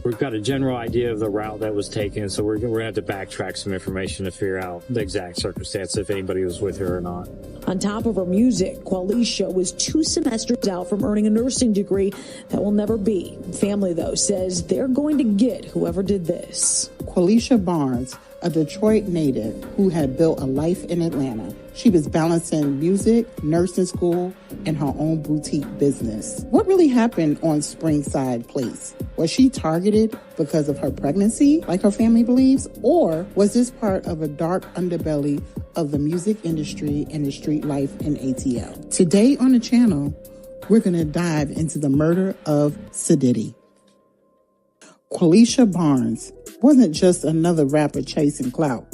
We've got a general idea of the route that was taken, so we're going to have to backtrack some information to figure out the exact circumstance, if anybody was with her or not. On top of her music, Qualisha was 2 semesters out from earning a nursing degree that will never be. Family, though, says they're going to get whoever did this. Qualisha Barnes, a Detroit native who had built a life in Atlanta. She was balancing music, nursing school, and her own boutique business. What really happened on Springside Place? Was she targeted because of her pregnancy, like her family believes? Or was this part of a dark underbelly of the music industry and the street life in ATL? Today on the channel, we're going to dive into the murder of Sadiddy. Qualisha Barnes wasn't just another rapper chasing clout.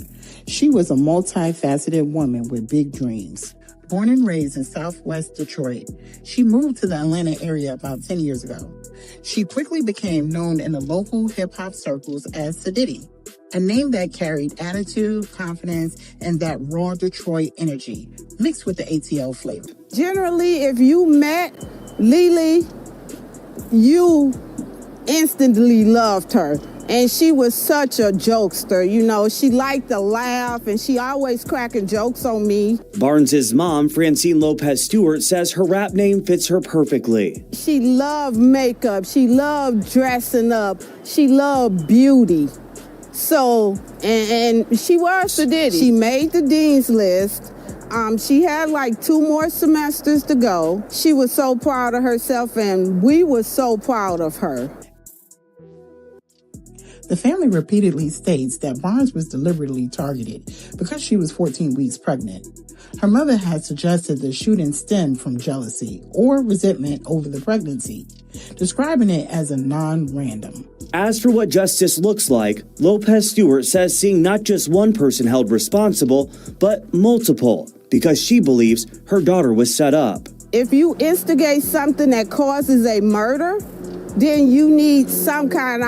She was a multifaceted woman with big dreams. Born and raised in Southwest Detroit, she moved to the Atlanta area about 10 years ago. She quickly became known in the local hip-hop circles as Sadiddy, a name that carried attitude, confidence, and that raw Detroit energy, mixed with the ATL flavor. Generally, if you met Lily, you instantly loved her. And she was such a jokester, you know. She liked to laugh, and she always cracking jokes on me. Barnes's mom, Francine Lopez Stewart, says her rap name fits her perfectly. She loved makeup. She loved dressing up. She loved beauty. So, and she was Sadiddy. She made the dean's list. She had like 2 more semesters to go. She was so proud of herself, and we were so proud of her. The family repeatedly states that Barnes was deliberately targeted because she was 14 weeks pregnant. Her mother had suggested the shooting stemmed from jealousy or resentment over the pregnancy, describing it as a non-random. As for what justice looks like, Lopez Stewart says seeing not just one person held responsible, but multiple, because she believes her daughter was set up. If you instigate something that causes a murder, then you need some kind,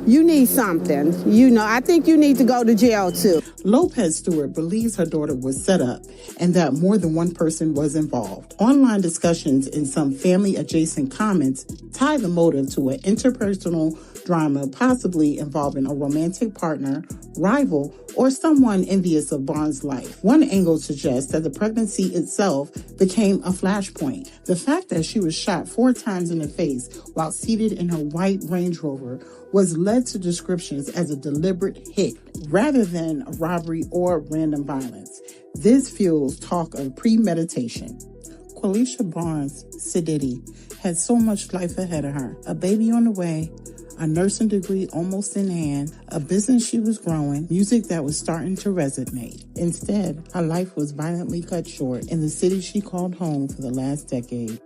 you need something. You know, I think you need to go to jail too. Lopez Stewart believes her daughter was set up and that more than one person was involved. Online discussions and some family-adjacent comments tie the motive to an interpersonal drama possibly involving a romantic partner, rival, or someone envious of Barnes' life. One angle suggests that the pregnancy itself became a flashpoint. The fact that she was shot 4 times in the face while seated in her white Range Rover was led to descriptions as a deliberate hit rather than a robbery or random violence. This fuels talk of premeditation. Qualisha Barnes, Sadiddy, had so much life ahead of her. A baby on the way, a nursing degree almost in hand, a business she was growing, music that was starting to resonate. Instead, her life was violently cut short in the city she called home for the last decade.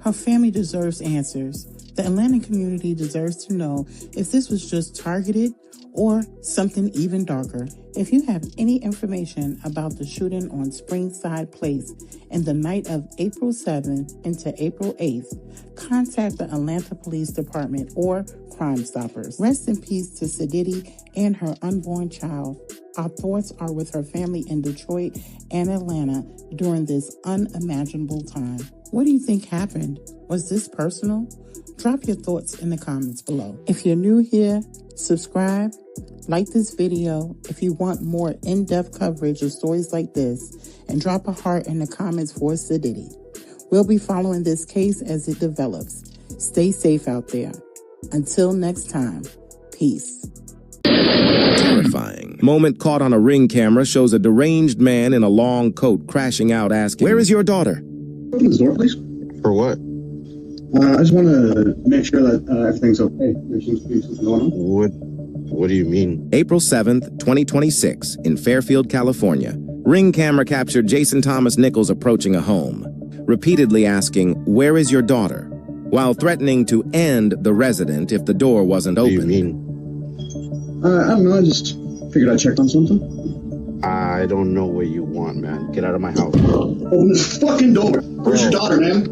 Her family deserves answers. The Atlanta community deserves to know if this was just targeted or something even darker. If you have any information about the shooting on Springside Place in the night of April 7th into April 8th, contact the Atlanta Police Department or Crime Stoppers. Rest in peace to Sadiddy and her unborn child. Our thoughts are with her family in Detroit and Atlanta during this unimaginable time. What do you think happened? Was this personal? Drop your thoughts in the comments below. If you're new here, subscribe, like this video if you want more in-depth coverage of stories like this, and drop a heart in the comments for Sadiddy. We'll be following this case as it develops. Stay safe out there. Until next time, peace. Terrifying. Moment caught on a Ring camera shows a deranged man in a long coat crashing out asking, "Where is your daughter?" Open this door, please. For what? I just want to make sure that everything's okay. There seems to be something going on. What do you mean? April 7th, 2026, in Fairfield, California. Ring camera captured Jason Thomas Nichols approaching a home, repeatedly asking, "Where is your daughter?" while threatening to end the resident if the door wasn't open. What do you mean? I don't know. I just figured I'd check on something. I don't know what you want, man. Get out of my house. Open this fucking door. Where's your daughter, man?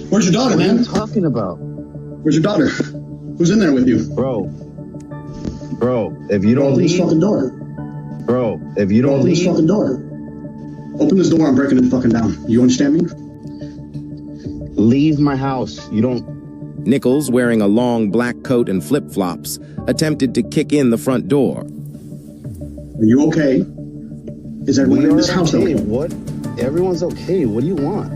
Where's your daughter, man? What are you talking about? Where's your daughter? Who's in there with you? Bro, if you don't open leave... this fucking door. Bro, if you don't open leave... this fucking door. Open this door, I'm breaking it fucking down. You understand me? Leave my house. You don't... Nichols, wearing a long black coat and flip-flops, attempted to kick in the front door. Are you okay? Is everyone in this house okay? What? Everyone's okay. What do you want?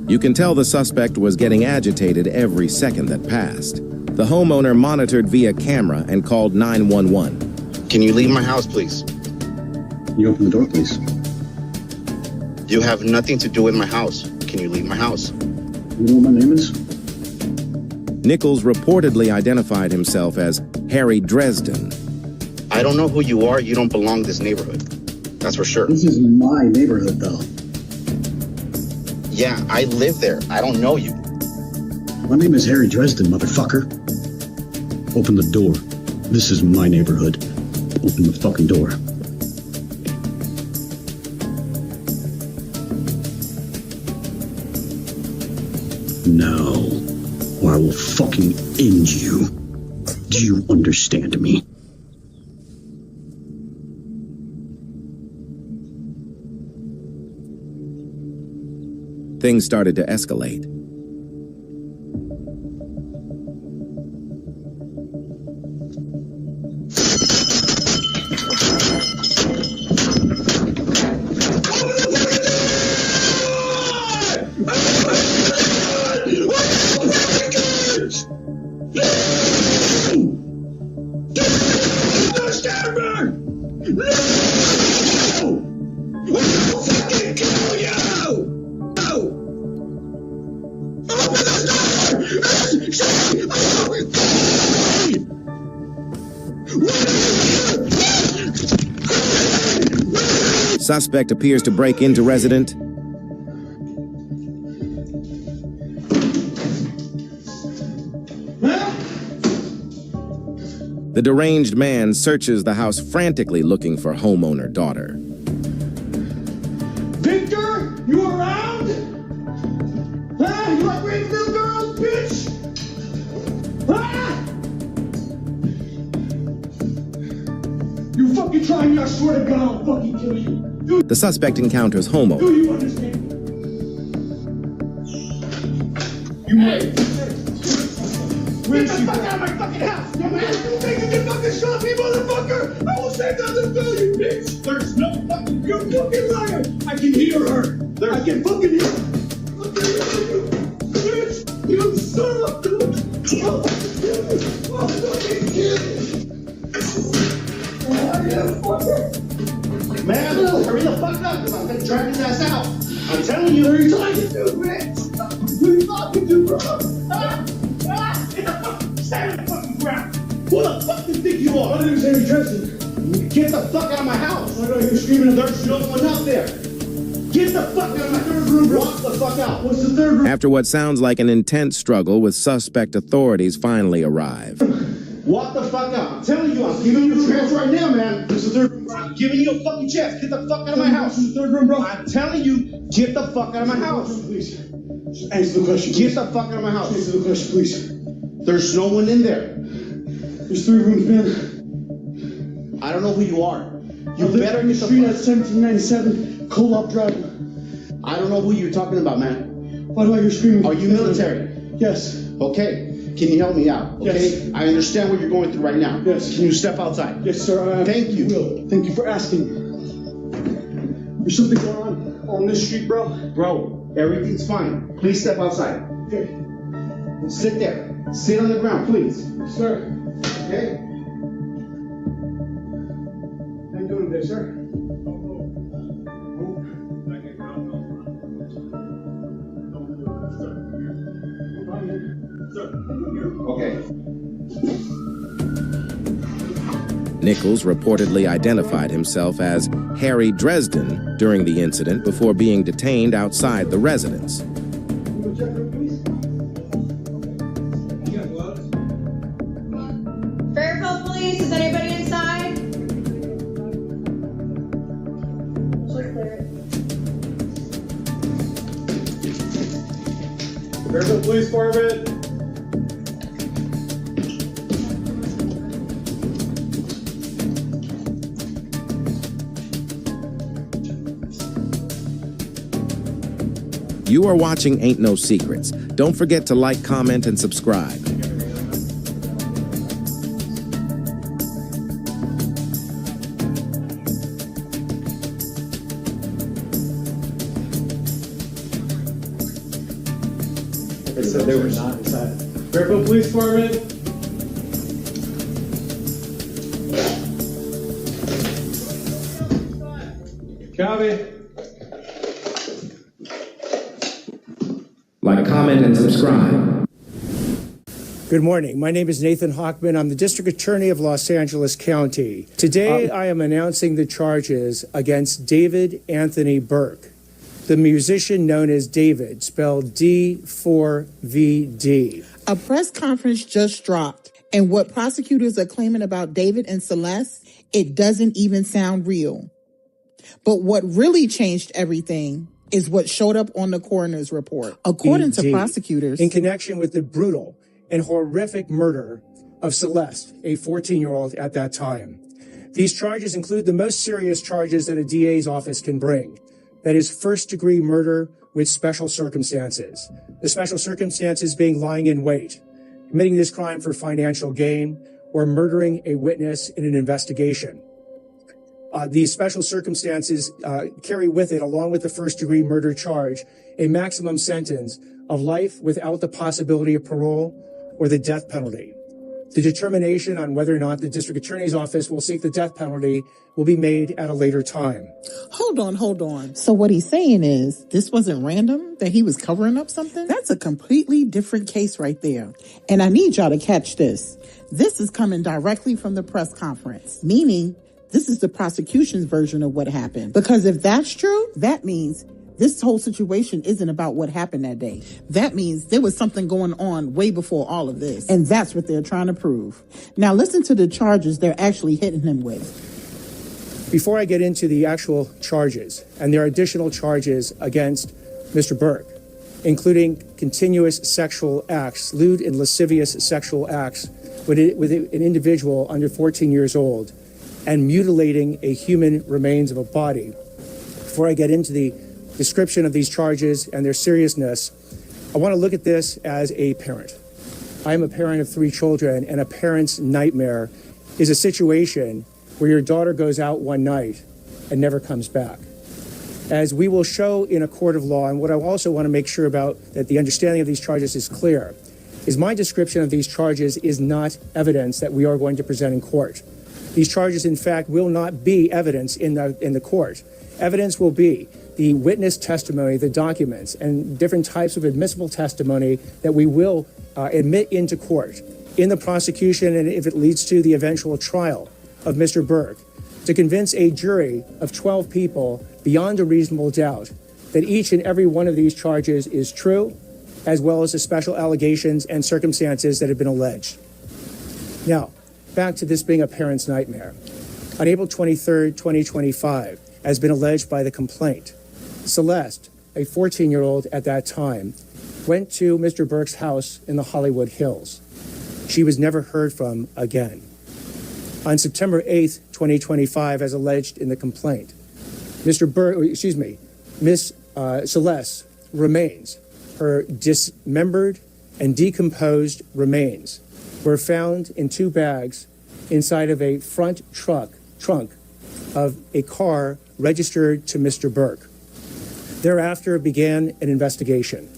You can tell the suspect was getting agitated every second that passed. The homeowner monitored via camera and called 911. Can you leave my house, please? Can you open the door, please? You have nothing to do with my house. Can you leave my house? You know what my name is? Nichols reportedly identified himself as Harry Dresden. I don't know who you are. You don't belong to this neighborhood. That's for sure. This is my neighborhood, though. Yeah, I live there. I don't know you. My name is Harry Dresden, motherfucker. Open the door. This is my neighborhood. Open the fucking door. No, or I will fucking end you. Do you understand me? Things started to escalate. Suspect appears to break into resident. The deranged man searches the house frantically looking for homeowner daughter. Victor, you around? Huh? You like raping little girls, bitch? Huh? You fucking try me, I swear to God, I'll fucking kill you. The suspect encounters homeowner. Do you understand? You hey! Get the fuck out of my fucking house! You man, you think you can fucking shot me, motherfucker? I will save down this bill, you bitch! There's no fucking... You're a fucking liar! I can hear her! I can fucking hear her! Look at you, bitch! You son of a... I'll fucking kill you! Man, hurry the fuck up, because I'm gonna drag his ass out. I'm telling you, who are you talking to, bitch? Who are you talking to, bro? Get the fuck, stand in the fucking ground. Who the fuck do you think you are? My name is Harry Dresden. Get the fuck out of my house. I know you're screaming, there's no one out there. Get the fuck out of my third room, bro. Walk the fuck out. What's the third room? After what sounds like an intense struggle with suspect, authorities finally arrive. Walk the fuck out. I'm telling you, I'm giving you a chance right now, man. This is the third room, bro. I'm giving you a fucking chance. Get the fuck out of my house. This is the third room, bro. I'm telling you, get the fuck out of my house. Please. Just answer the question, please. Get the fuck out of my house. Answer the question, please. There's no one in there. There's 3 rooms, man. I don't know who you are. You better get the street at 1797 Co-op Drive. I don't know who you're talking about, man. Why do I hear screaming? Are you military? Yes. Okay. Can you help me out? Okay. Yes. I understand what you're going through right now. Yes. Can you step outside? Yes, sir. Thank you. Will. Thank you for asking. There's something going on this street, bro. Bro, everything's fine. Please step outside. Okay. Sit there. Sit on the ground, please. Yes, sir. Okay. How you doing today, sir? Okay. Nichols reportedly identified himself as Harry Dresden during the incident before being detained outside the residence. Fairfield Police, is anybody inside? Fairfield Police Department. You are watching Ain't No Secrets. Don't forget to like, comment, and subscribe. They said they were not inside. Fairfield Police Department. Copy. Like, comment, and subscribe. Good morning. My name is Nathan Hochman. I'm the District Attorney of Los Angeles County. Today, I am announcing the charges against David Anthony Burke, the musician known as David, spelled D4VD. A press conference just dropped, and what prosecutors are claiming about David and Celeste, it doesn't even sound real. But what really changed everything is what showed up on the coroner's report. According to prosecutors, in connection with the brutal and horrific murder of Celeste, a 14-year-old at that time. These charges include the most serious charges that a DA's office can bring. That is first-degree murder with special circumstances. The special circumstances being lying in wait, committing this crime for financial gain, or murdering a witness in an investigation. These special circumstances carry with it, along with the first-degree murder charge, a maximum sentence of life without the possibility of parole or the death penalty. The determination on whether or not the district attorney's office will seek the death penalty will be made at a later time. Hold on. So what he's saying is this wasn't random, that he was covering up something? That's a completely different case right there. And I need y'all to catch this. This is coming directly from the press conference, meaning this is the prosecution's version of what happened. Because if that's true, that means this whole situation isn't about what happened that day. That means there was something going on way before all of this. And that's what they're trying to prove. Now listen to the charges they're actually hitting him with. Before I get into the actual charges, and there are additional charges against Mr. Burke, including continuous sexual acts, lewd and lascivious sexual acts with an individual under 14 years old, and mutilating a human remains of a body. Before I get into the description of these charges and their seriousness, I want to look at this as a parent. I am a parent of 3 children, and a parent's nightmare is a situation where your daughter goes out one night and never comes back. As we will show in a court of law, and what I also want to make sure about that the understanding of these charges is clear, is my description of these charges is not evidence that we are going to present in court. These charges, in fact, will not be evidence in the court. Evidence will be the witness testimony, the documents, and different types of admissible testimony that we will admit into court in the prosecution, and if it leads to the eventual trial of Mr. Burke, to convince a jury of 12 people beyond a reasonable doubt that each and every one of these charges is true, as well as the special allegations and circumstances that have been alleged. Now, back to this being a parent's nightmare. On April 23rd, 2025, as been alleged by the complaint, Celeste, a 14-year-old at that time, went to Mr. Burke's house in the Hollywood Hills. She was never heard from again. On September 8th, 2025, as alleged in the complaint, Miss Celeste remains, her dismembered and decomposed remains, were found in 2 bags inside of a front trunk of a car registered to Mr. Burke. Thereafter began an investigation.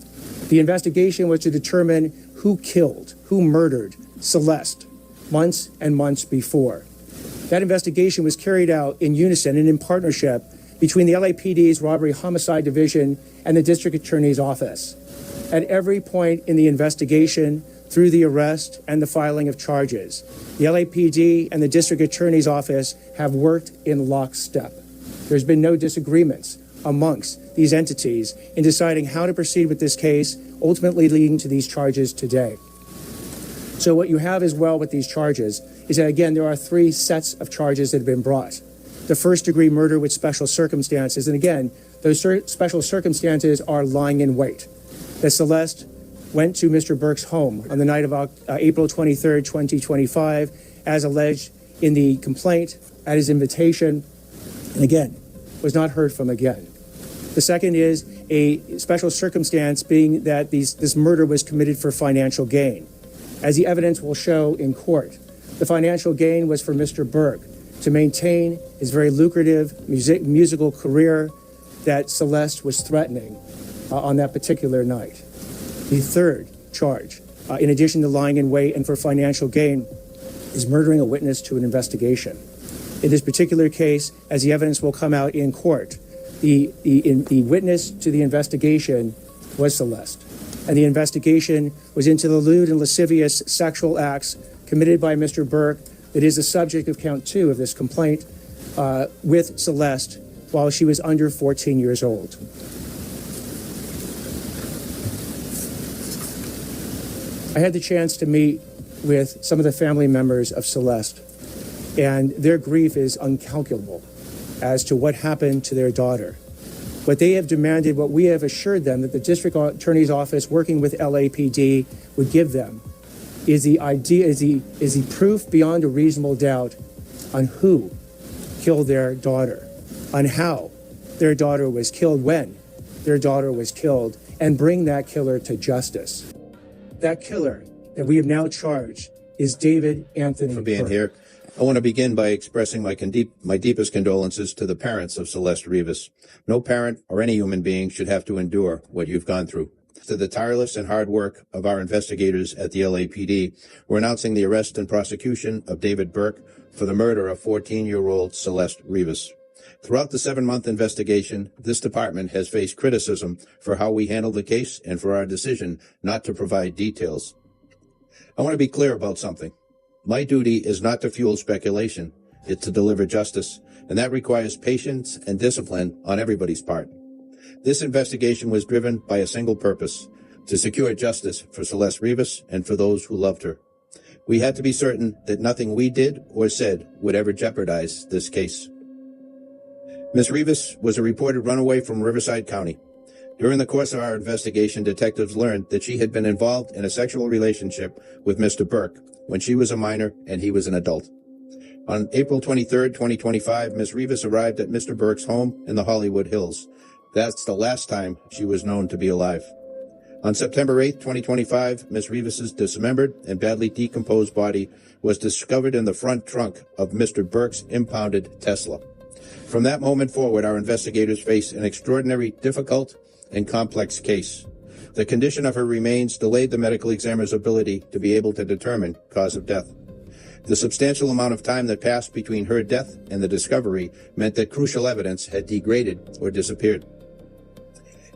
The investigation was to determine who killed, who murdered Celeste months and months before. That investigation was carried out in unison and in partnership between the LAPD's Robbery Homicide Division and the District Attorney's Office. At every point in the investigation, through the arrest and the filing of charges, the LAPD and the District Attorney's Office have worked in lockstep. There's been no disagreements amongst these entities in deciding how to proceed with this case, ultimately leading to these charges today. So what you have as well with these charges is that, again, there are 3 sets of charges that have been brought. The first-degree murder with special circumstances, and again, those special circumstances are lying in wait. That Celeste went to Mr. Burke's home on the night of April 23rd, 2025, as alleged in the complaint, at his invitation, and again, was not heard from again. The second is a special circumstance being that this murder was committed for financial gain. As the evidence will show in court, the financial gain was for Mr. Berg to maintain his very lucrative musical career that Celeste was threatening on that particular night. The third charge, in addition to lying in wait and for financial gain, is murdering a witness to an investigation. In this particular case, as the evidence will come out in court, the witness to the investigation was Celeste. And the investigation was into the lewd and lascivious sexual acts committed by Mr. Burke that is the subject of count 2 of this complaint with Celeste while she was under 14 years old. I had the chance to meet with some of the family members of Celeste, and their grief is incalculable as to what happened to their daughter. What they have demanded, what we have assured them that the district attorney's office working with LAPD would give them is the proof beyond a reasonable doubt on who killed their daughter, on how their daughter was killed, when their daughter was killed, and bring that killer to justice. That killer that we have now charged is David Anthony for being Burke. here. I want to begin by expressing my deepest condolences to the parents of Celeste Rivas. No parent or any human being should have to endure what you've gone through. To the tireless and hard work of our investigators at the LAPD, we're announcing the arrest and prosecution of David Burke for the murder of 14-year-old Celeste Rivas. Throughout the 7-month investigation, this department has faced criticism for how we handled the case and for our decision not to provide details. I want to be clear about something. My duty is not to fuel speculation. It's to deliver justice, and that requires patience and discipline on everybody's part. This investigation was driven by a single purpose, to secure justice for Celeste Rivas and for those who loved her. We had to be certain that nothing we did or said would ever jeopardize this case. Ms. Rivas was a reported runaway from Riverside County. During the course of our investigation, detectives learned that she had been involved in a sexual relationship with Mr. Burke when she was a minor and he was an adult. On April 23, 2025, Ms. Rivas arrived at Mr. Burke's home in the Hollywood Hills. That's the last time she was known to be alive. On September 8, 2025, Ms. Rivas's dismembered and badly decomposed body was discovered in the front trunk of Mr. Burke's impounded Tesla. From that moment forward, our investigators faced an extraordinary, difficult, and complex case. The condition of her remains delayed the medical examiner's ability to be able to determine cause of death. The substantial amount of time that passed between her death and the discovery meant that crucial evidence had degraded or disappeared.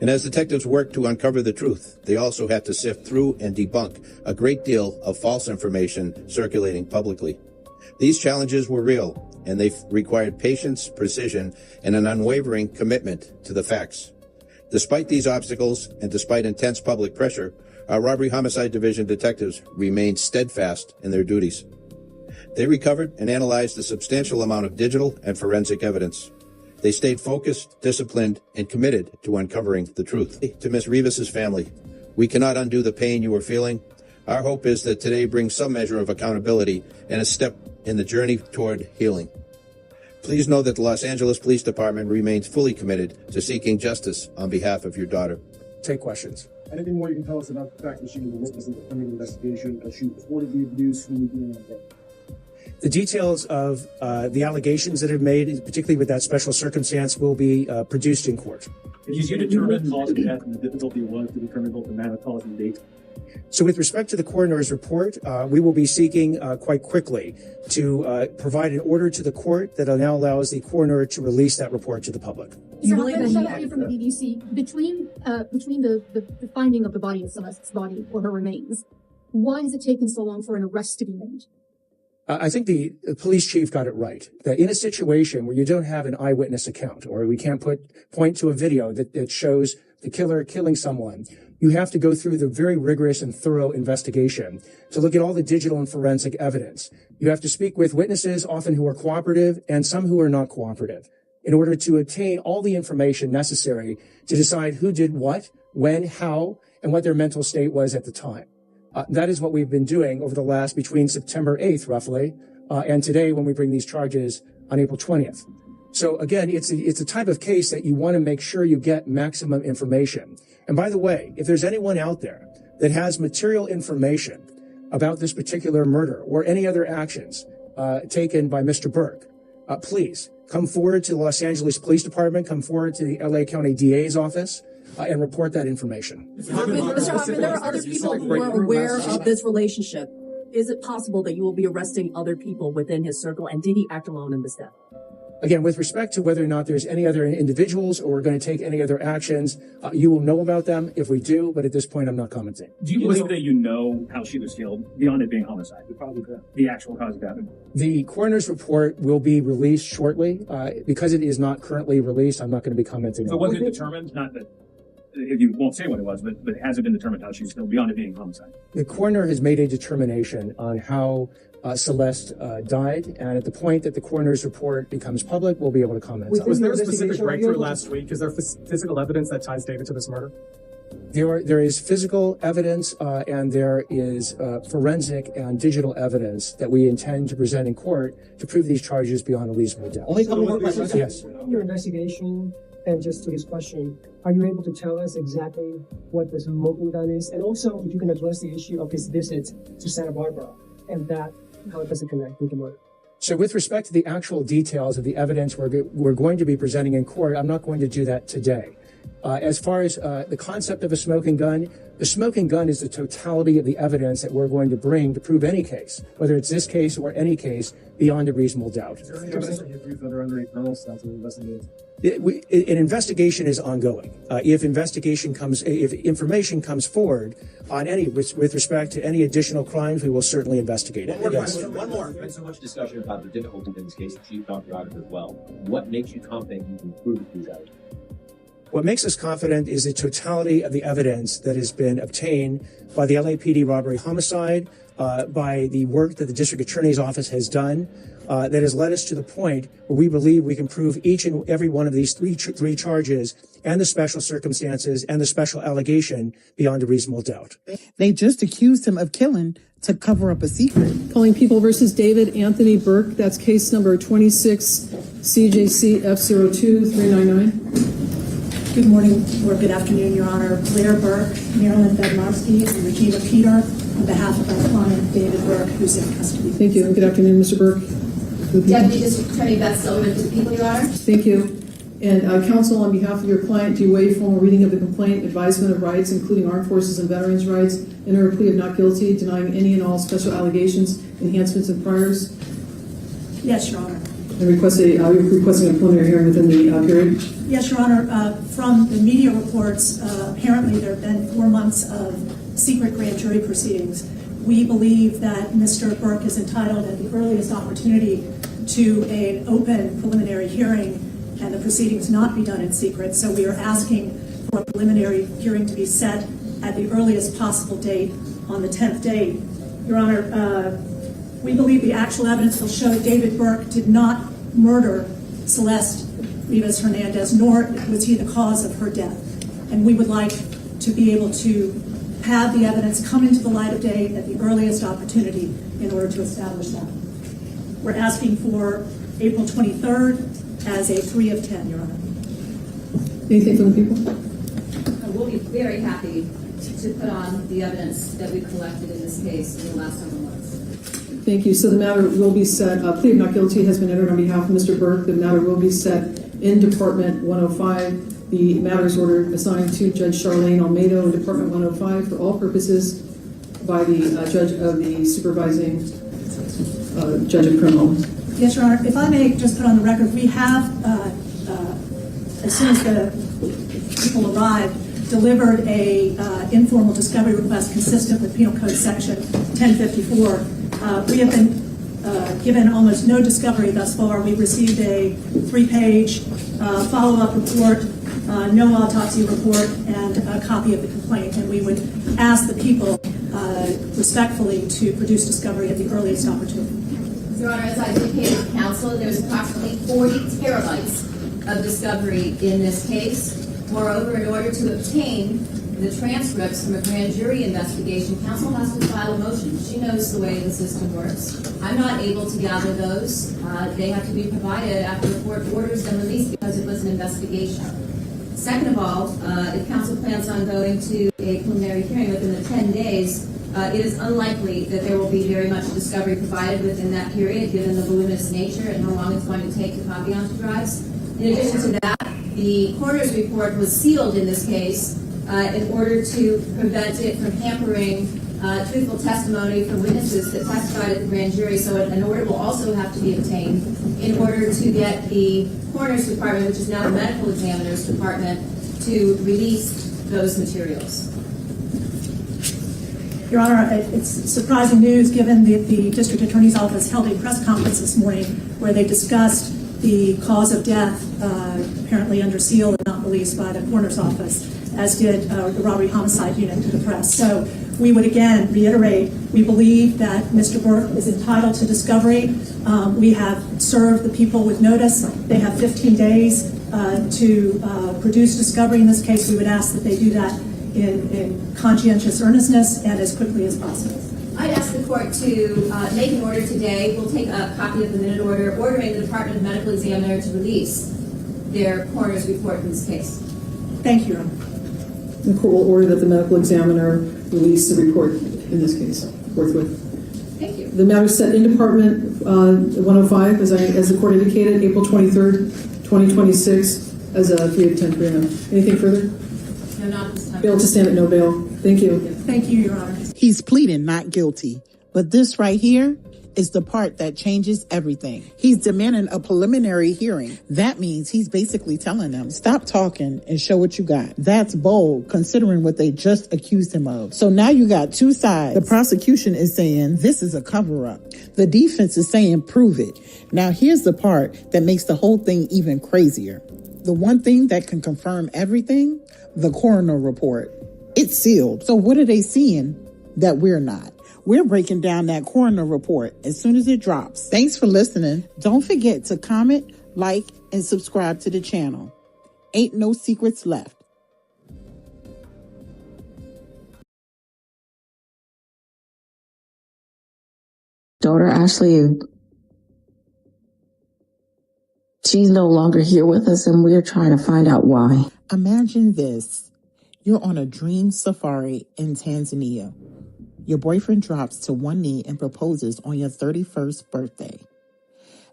And as detectives worked to uncover the truth, they also had to sift through and debunk a great deal of false information circulating publicly. These challenges were real, and they required patience, precision, and an unwavering commitment to the facts. Despite these obstacles, and despite intense public pressure, our Robbery Homicide Division detectives remained steadfast in their duties. They recovered and analyzed a substantial amount of digital and forensic evidence. They stayed focused, disciplined, and committed to uncovering the truth. To Ms. Rivas's family, we cannot undo the pain you are feeling. Our hope is that today brings some measure of accountability and a step in the journey toward healing. Please know that the Los Angeles Police Department remains fully committed to seeking justice on behalf of your daughter. Take questions. Anything more you can tell us about the fact that she was a witness in the criminal investigation, that she reportedly abused who we The details of the allegations that have made, particularly with that special circumstance, will be produced in court. Did you determine cause of death and the difficulty it was to determine both the manner, cause, and date? So with respect to the coroner's report, we will be seeking quite quickly to provide an order to the court that now allows the coroner to release that report to the public. You believe that from the BBC, between the finding of the body of Celeste's body or her remains, why has it taken so long for an arrest to be made? I think the police chief got it right, that in a situation where you don't have an eyewitness account, or we can't point to a video that shows the killer killing someone, you have to go through the very rigorous and thorough investigation to look at all the digital and forensic evidence. You have to speak with witnesses, often who are cooperative, and some who are not cooperative, in order to obtain all the information necessary to decide who did what, when, how, and what their mental state was at the time. That is what we've been doing over the last, between September 8th, roughly, and today when we bring these charges on April 20th. So again, it's a type of case that you want to make sure you get maximum information. And by the way, if there's anyone out there that has material information about this particular murder or any other actions taken by Mr. Burke, please come forward to the Los Angeles Police Department, come forward to the LA County DA's office, and report that information. Mr. Hoffman, there are other people who are aware of this relationship. Is it possible that you will be arresting other people within his circle, and did he act alone in this death? Again, with respect to whether or not there's any other individuals or we're going to take any other actions, you will know about them if we do, but at this point, I'm not commenting. Do you believe that you know how she was killed beyond it being homicide? The actual cause of death? The coroner's report will be released shortly. Because it is not currently released, I'm not going to be commenting so on it. Was it determined, not that if you won't say what it was, but has it been determined how she's killed beyond it being homicide? The coroner has made a determination on how Celeste died, and at the point that the coroner's report becomes public, we'll be able to comment on it. Was there a specific breakthrough last week? Is there physical evidence that ties David to this murder? There is physical evidence and there is forensic and digital evidence that we intend to present in court to prove these charges beyond a reasonable doubt. Only a couple more questions. Yes. In your investigation, and just to his question, are you able to tell us exactly what the smoking gun is? And also, if you can address the issue of his visit to Santa Barbara and that, how does it connect with the murder? So with respect to the actual details of the evidence we're going to be presenting in court, I'm not going to do that today. As far as the concept of a smoking gun, the smoking gun is the totality of the evidence that we're going to bring to prove any case, whether it's this case or any case, beyond a reasonable doubt. Is there any evidence that you've that are under a criminal statute to investigate? An investigation is ongoing. If information comes forward on any with respect to any additional crimes, we will certainly investigate it. One more. There's been so much discussion about the difficulty in this case. The chief talked about it as well. What makes you confident you can prove these out? What makes us confident is the totality of the evidence that has been obtained by the LAPD robbery homicide, by the work that the district attorney's office has done, that has led us to the point where we believe we can prove each and every one of these three charges and the special circumstances and the special allegation beyond a reasonable doubt. They just accused him of killing to cover up a secret. Calling People versus David Anthony Burke. That's case number 26 CJC F02399. Good morning or good afternoon, Your Honor. Blair Burke, Marilyn Bednarski, and Regina Peter on behalf of our client, David Burke, who's in custody. Thank you. Good afternoon, Mr. Burke. Deputy District Attorney Beth Silverman to the people, Your Honor. Thank you. And counsel, on behalf of your client, do you waive formal reading of the complaint, advisement of rights, including armed forces and veterans' rights, enter a plea of not guilty, denying any and all special allegations, enhancements, and priors? Yes, Your Honor. And requesting a preliminary hearing within the period? Yes, Your Honor. From the media reports, apparently there have been 4 months of secret grand jury proceedings. We believe that Mr. Burke is entitled at the earliest opportunity to an open preliminary hearing and the proceedings not be done in secret. So we are asking for a preliminary hearing to be set at the earliest possible date on the 10th day. Your Honor, we believe the actual evidence will show David Burke did not murder Celeste Rivas Hernandez, nor was he the cause of her death. And we would like to be able to have the evidence come into the light of day at the earliest opportunity in order to establish that. We're asking for April 23rd as a 3 of 10, Your Honor. Anything from the people? We'll be very happy to put on the evidence that we collected in this case in the last several months. Thank you. So the matter will be set. Plea of not guilty has been entered on behalf of Mr. Burke. The matter will be set in Department 105. The matter is ordered assigned to Judge Charlene Almeida in Department 105 for all purposes by the judge of the supervising judge of criminal. Yes, Your Honor. If I may just put on the record, we have, as soon as the people arrive, delivered a informal discovery request consistent with Penal Code Section 1054. We have been given almost no discovery thus far. We received a 3-page follow-up report, no autopsy report, and a copy of the complaint. And we would ask the people respectfully to produce discovery at the earliest opportunity. Your Honor, as I indicated to counsel, there's approximately 40 terabytes of discovery in this case. Moreover, in order to obtain the transcripts from a grand jury investigation, counsel has to file a motion. She knows the way the system works. I'm not able to gather those. They have to be provided after the court orders them released because it was an investigation. Second of all, if counsel plans on going to a preliminary hearing within the 10 days, it is unlikely that there will be very much discovery provided within that period, given the voluminous nature and how long it's going to take to copy onto drives. In addition to that, the coroner's report was sealed in this case in order to prevent it from hampering truthful testimony from witnesses that testified at the grand jury. So an order will also have to be obtained in order to get the coroner's department, which is now the medical examiner's department, to release those materials. Your Honor, it's surprising news given the District Attorney's Office held a press conference this morning where they discussed the cause of death, apparently under seal and not released by the coroner's office, as did the robbery homicide unit to the press. So we would again reiterate, we believe that Mr. Burke is entitled to discovery. We have served the people with notice. They have 15 days to produce discovery. In this case, we would ask that they do that in conscientious earnestness and as quickly as possible. I'd ask the court to make an order today. We'll take a copy of the minute order ordering the Department of Medical Examiner to release their coroner's report in this case. Thank you, Your Honor. The court will order that the medical examiner release the report in this case forthwith. Thank you. The matter is set in Department 105, as the court indicated, April 23rd, 2026, as a 3 to 10 p.m. Anything further? No, not this time. Bail to stand at no bail. Thank you. Thank you, Your Honor. He's pleading not guilty. But this right here is the part that changes everything. He's demanding a preliminary hearing. That means he's basically telling them, stop talking and show what you got. That's bold, considering what they just accused him of. So now you got two sides. The prosecution is saying this is a cover-up. The defense is saying prove it. Now here's the part that makes the whole thing even crazier. The one thing that can confirm everything, the coroner report. It's sealed. So what are they seeing that we're not? We're breaking down that coroner report as soon as it drops. Thanks for listening. Don't forget to comment, like, and subscribe to the channel. Ain't no secrets left. Daughter Ashley, she's no longer here with us, and we're trying to find out why. Imagine this. You're on a dream safari in Tanzania. Your boyfriend drops to one knee and proposes on your 31st birthday.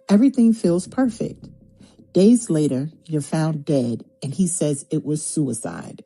Everything feels perfect. Days later, you're found dead, and he says it was suicide.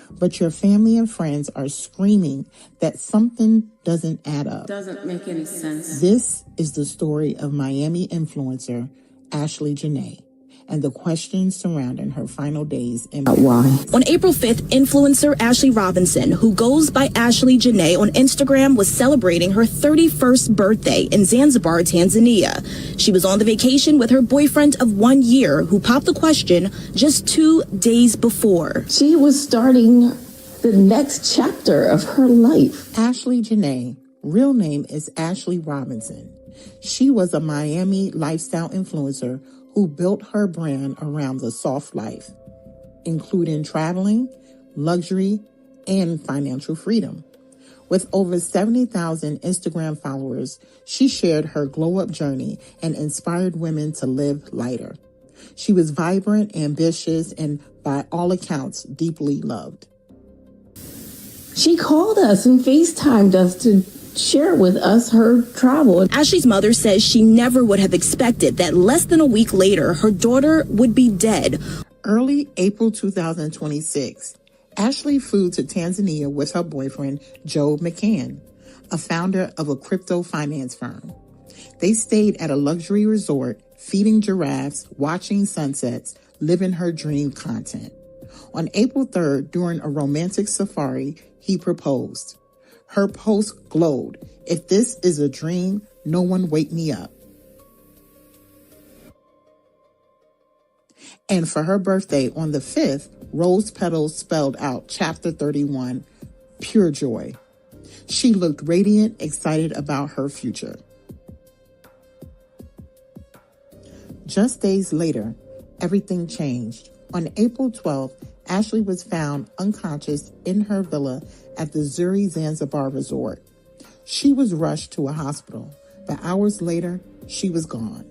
But your family and friends are screaming that something doesn't add up. Doesn't make any sense. This is the story of Miami influencer Ashley Janae and the questions surrounding her final days in why. On April 5th, influencer Ashley Robinson, who goes by Ashley Janae on Instagram, was celebrating her 31st birthday in Zanzibar, Tanzania. She was on the vacation with her boyfriend of 1 year, who popped the question just 2 days before. She was starting the next chapter of her life. Ashley Janae, real name is Ashley Robinson. She was a Miami lifestyle influencer who built her brand around the soft life, including traveling, luxury, and financial freedom. With over 70,000 Instagram followers, she shared her glow-up journey and inspired women to live lighter. She was vibrant, ambitious, and by all accounts, deeply loved. She called us and FaceTimed us to share with us her travel. Ashley's mother says she never would have expected that less than a week later, her daughter would be dead. Early April 2026, Ashley flew to Tanzania with her boyfriend, Joe McCann, a founder of a crypto finance firm. They stayed at a luxury resort, feeding giraffes, watching sunsets, living her dream content. On April 3rd, during a romantic safari, he proposed. Her post glowed. If this is a dream, no one wake me up. And for her birthday on the 5th, rose petals spelled out chapter 31, pure joy. She looked radiant, excited about her future. Just days later, everything changed. On April 12th, Ashley was found unconscious in her villa at the Zuri Zanzibar resort. She was rushed to a hospital, but hours later, she was gone.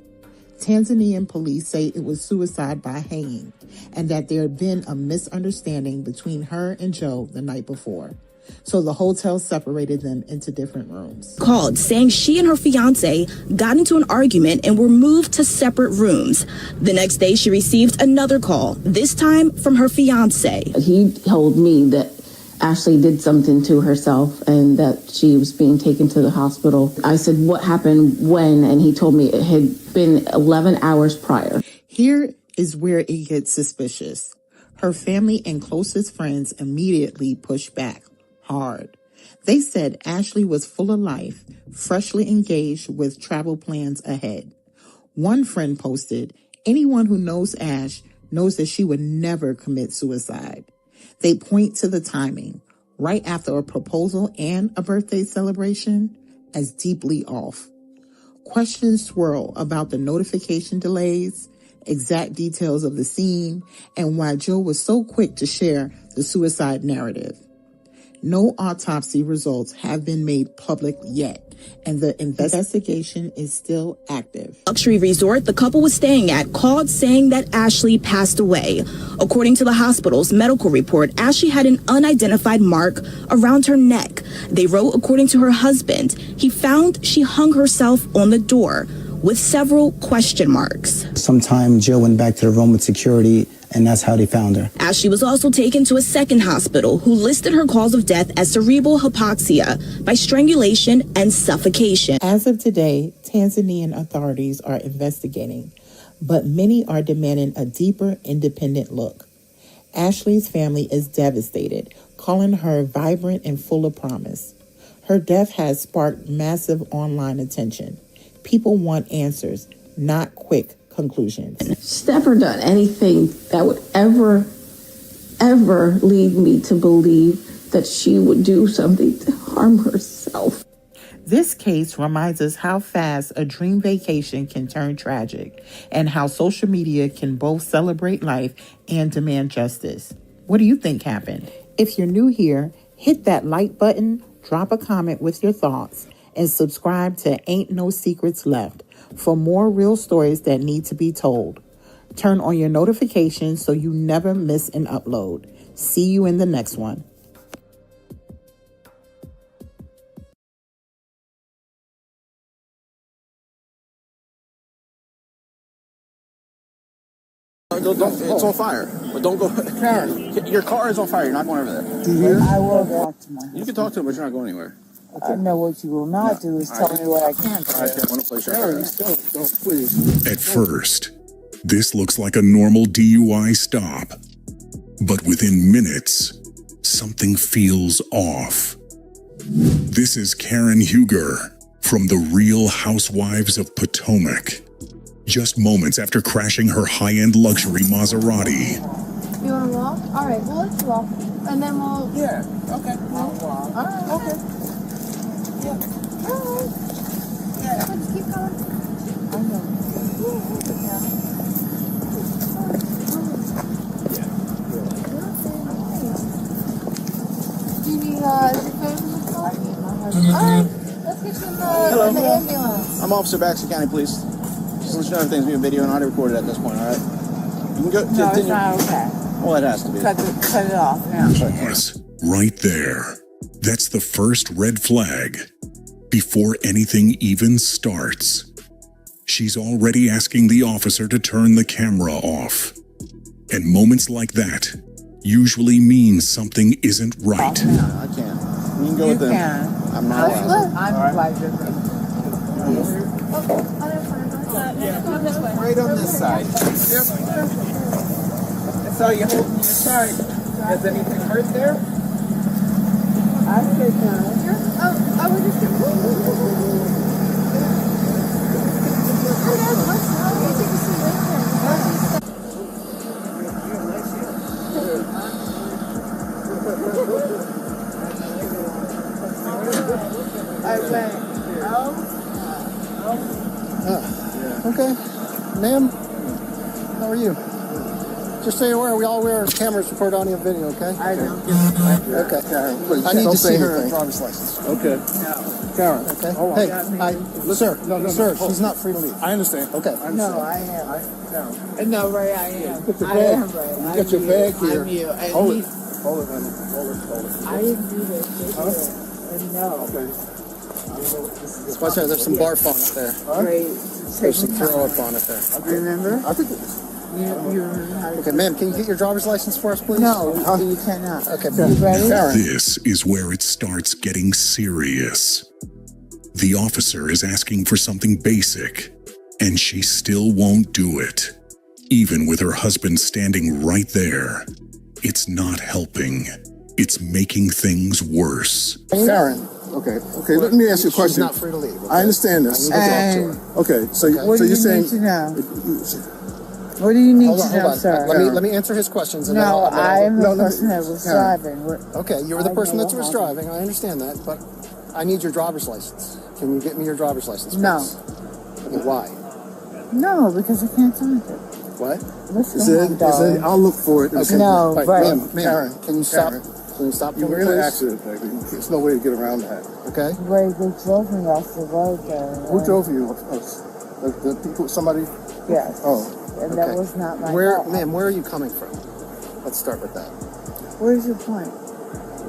Tanzanian police say it was suicide by hanging and that there had been a misunderstanding between her and Joe the night before. So the hotel separated them into different rooms. Called saying she and her fiance got into an argument and were moved to separate rooms. The next day, she received another call, this time from her fiance. He told me that Ashley did something to herself and that she was being taken to the hospital. I said, what happened when? And he told me it had been 11 hours prior. Here is where it gets suspicious. Her family and closest friends immediately pushed back hard. They said Ashley was full of life, freshly engaged with travel plans ahead. One friend posted, anyone who knows Ash knows that she would never commit suicide. They point to the timing, right after a proposal and a birthday celebration, as deeply off. Questions swirl about the notification delays, exact details of the scene, and why Joe was so quick to share the suicide narrative. No autopsy results have been made public yet, and the investigation is still active. Luxury resort the couple was staying at called saying that Ashley passed away. According to the hospital's medical report, Ashley had an unidentified mark around her neck. They wrote, according to her husband, he found she hung herself on the door with several question marks. Sometime Jill went back to the room with security, and that's how they found her. Ashley was also taken to a second hospital who listed her cause of death as cerebral hypoxia by strangulation and suffocation. As of today, Tanzanian authorities are investigating, but many are demanding a deeper, independent look. Ashley's family is devastated, calling her vibrant and full of promise. Her death has sparked massive online attention. People want answers, not quick conclusions. She's never done anything that would ever lead me to believe that she would do something to harm herself. This case reminds us how fast a dream vacation can turn tragic and how social media can both celebrate life and demand justice. What do you think happened? If you're new here, hit that like button, drop a comment with your thoughts, and subscribe to Ain't No Secrets Left for more real stories that need to be told. Turn on your notifications so you never miss an upload. See you in the next one. It's on fire, but don't go. Karen, your car is on fire. You're not going over there. Do you hear? I will talk to my. You can talk to him, but you're not going anywhere. No, what you will not do is tell me what I can't do. I want to place your car. Don't, please. At first, this looks like a normal DUI stop. But within minutes, something feels off. This is Karen Huger from The Real Housewives of Potomac. Just moments after crashing her high-end luxury Maserati. You want to walk? All right, well, let's walk. And then we'll... Yeah, okay. We'll walk. All right, okay. Yeah. All right. Yeah. So just keep going. I know. Do you need food in the car? All right, let's get you in the ambulance. I'm Officer Baxter County Police. Just let you know everything's being video and audio recorded at this point, all right? You can go. No, it's not okay. Well, it has to be. Cut it off. Yeah. Pause. Right there. That's the first red flag. Before anything even starts, she's already asking the officer to turn the camera off. And moments like that usually mean something isn't right. No, I can't. You can go with them. You can. I'm not allowed. I'm glad you're good. Right on this side. Yep. So you're holding your side. Has anything hurt there? I said no. I would just Okay. Ma'am, how are you? Just so you're aware, we all wear cameras, record audio and video, okay? I don't give a fuck. Okay. Karen, please. I need don't to say see her anything. driver's license. Okay. No. Karen. Okay. Hold on. Hey, sir, she's not free to leave. I understand. Okay. No, I am. No, Ray, I am. Get your I bag. am, Ray. You get your bag here. I'm you. And Hold he- it. Hold it, honey. Hold it. I didn't do this. No. Okay. Watch out, there's some barf on it there. Ray, There's some throw up on it there. remember? I think You remember how to Okay, ma'am, can you get your driver's license for us, please? No, you cannot. Okay, You ready? This is where it starts getting serious. The officer is asking for something basic, and she still won't do it. Even with her husband standing right there, it's not helping. It's making things worse. Karen. Okay, let me ask you a question. She's not free to leave. Okay? I understand this. And Okay, so what so do you're you saying need to know? What do you need Hold to know, on. sir? Let me answer his questions. And No, then I am the let me- person that was Karen. driving. Okay, you were the person that was driving. I understand that, but I need your driver's license. Can you get me your driver's license, please? No. Okay, why? No, because I can't find it. What? Listen, darling. I'll look for it. Okay. No, Right, right. ma'am, Karen, can you stop? Karen. Can you stop? You for were me, in an please? accident, baby. There's no way to get around that. Okay. Ray, they drove me off the road there. Who drove you? The people, somebody? Yes. Oh. And that was not my Where, fault. ma'am? Where are you coming from? Let's start with that. Where's your point?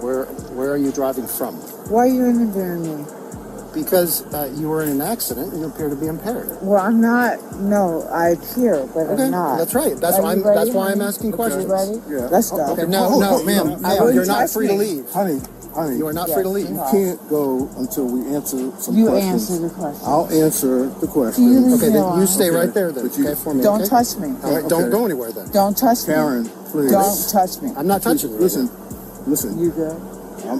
Where are you driving from? Why are you interviewing me? Because you were in an accident and you appear to be impaired. Well, I'm not. No, I appear, but Okay, I'm not. that's right. That's Are why you I'm. ready, That's why I'm honey? asking You questions. ready? Yeah. Let's go. Okay, no, ma'am, you're not free to leave. Honey, You are not free to leave. you can't go until we answer some You questions. answer the question. I'll answer the question. You leave Okay, me then alone. you stay Okay. right there then. But you- Okay, for me. Don't okay? touch me. All right, don't Okay. go anywhere then. Don't touch me. Karen, please. Don't touch me. I'm not touching you. Listen. You good?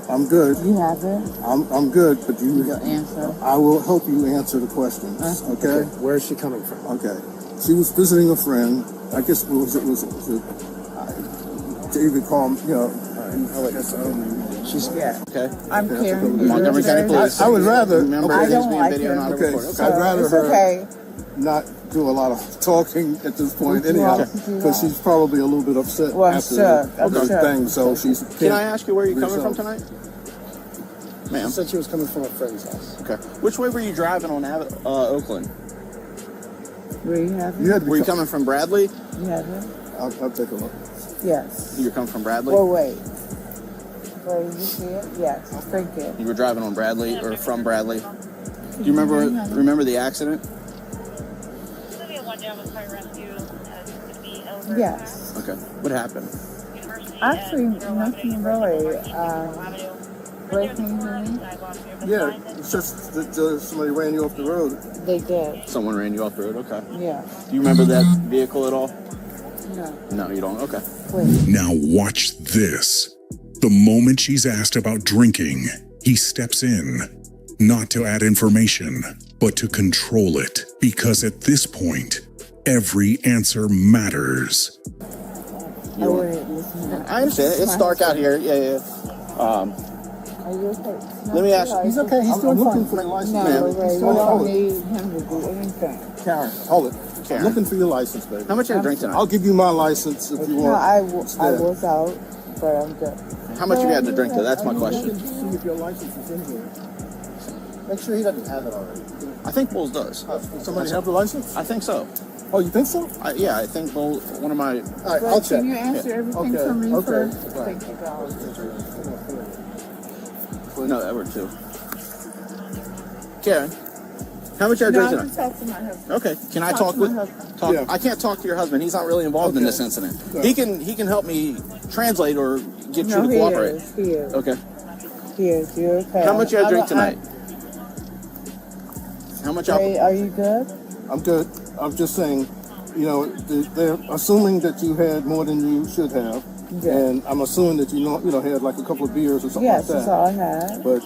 I'm good. You have it? I'm good, but You'll answer. I will help you answer the questions. Okay? Where is she coming from? Okay. She was visiting a friend. I guess it was David called, She's Yeah. okay. I'm Yeah, Karen. Montgomery County Police. I would rather. I don't like it. Okay. So I'd rather it's her okay. not do a lot of talking at this point, Would you anyhow, like to do because that? she's probably a little bit upset Well, I'm after sure. I'm the sure. thing. So she's. Can I ask you where you're coming from Yourself. tonight? She Ma'am. said she was coming from a friend's house. Okay. Which way were you driving on Oakland? Where you have You it? had to Were you become- coming from Bradley? You have it? I'll take a look. Yes. You're coming from Bradley? Well, wait. Wait, you see it? Yes. Thank you. You were driving on Bradley or from Bradley? Do you remember the accident? Yes. Okay. What happened? Actually, nothing really. Ray, can you hear me? Yeah, it's just that somebody ran you off the road. They did. Someone ran you off the road? Okay. Yeah. Do you remember that vehicle at all? No. No, you don't? Okay. Now watch this. The moment she's asked about drinking, he steps in, not to add information, but to control it. Because at this point, every answer matters. I wouldn't listen to I understand. It's dark out here. Yeah. Are you okay? Let me ask. He's okay. He's doing looking fine. for your license. No, ma'am. Ray, we don't need him to do anything. Karen, hold it. Karen. I'm looking for your license, baby. How much you drink tonight? I'll give you my license if you No, want. I instead. was out, but I'm good. How much you had to drink, though? That's my question. See if your license is in here. Make sure he doesn't have it already. I think Bulls does. Does somebody have the license? I think so. Oh, you think so? Yeah, I think Bull, one of my... All right, I'll check. Can you answer everything Okay, for me okay. first? Right. Thank you, darling. No, Edward, too. Karen, how much you No, drink I tonight? can talk to my husband. Okay, can I Talk talk to with... my husband. Talk, Yeah. I can't talk to your husband. He's not really involved in Okay. this incident. Yeah. He can help me translate or get No, you to he cooperate. is. He is. Okay. He is. You're okay. How much you had to drink tonight? How much Ray, alcohol? are you good? I'm good. I'm just saying, you know, they're assuming that you had more than you should have. Yeah. And I'm assuming that you had like a couple of beers or something Yes, like that's that. all I had. But,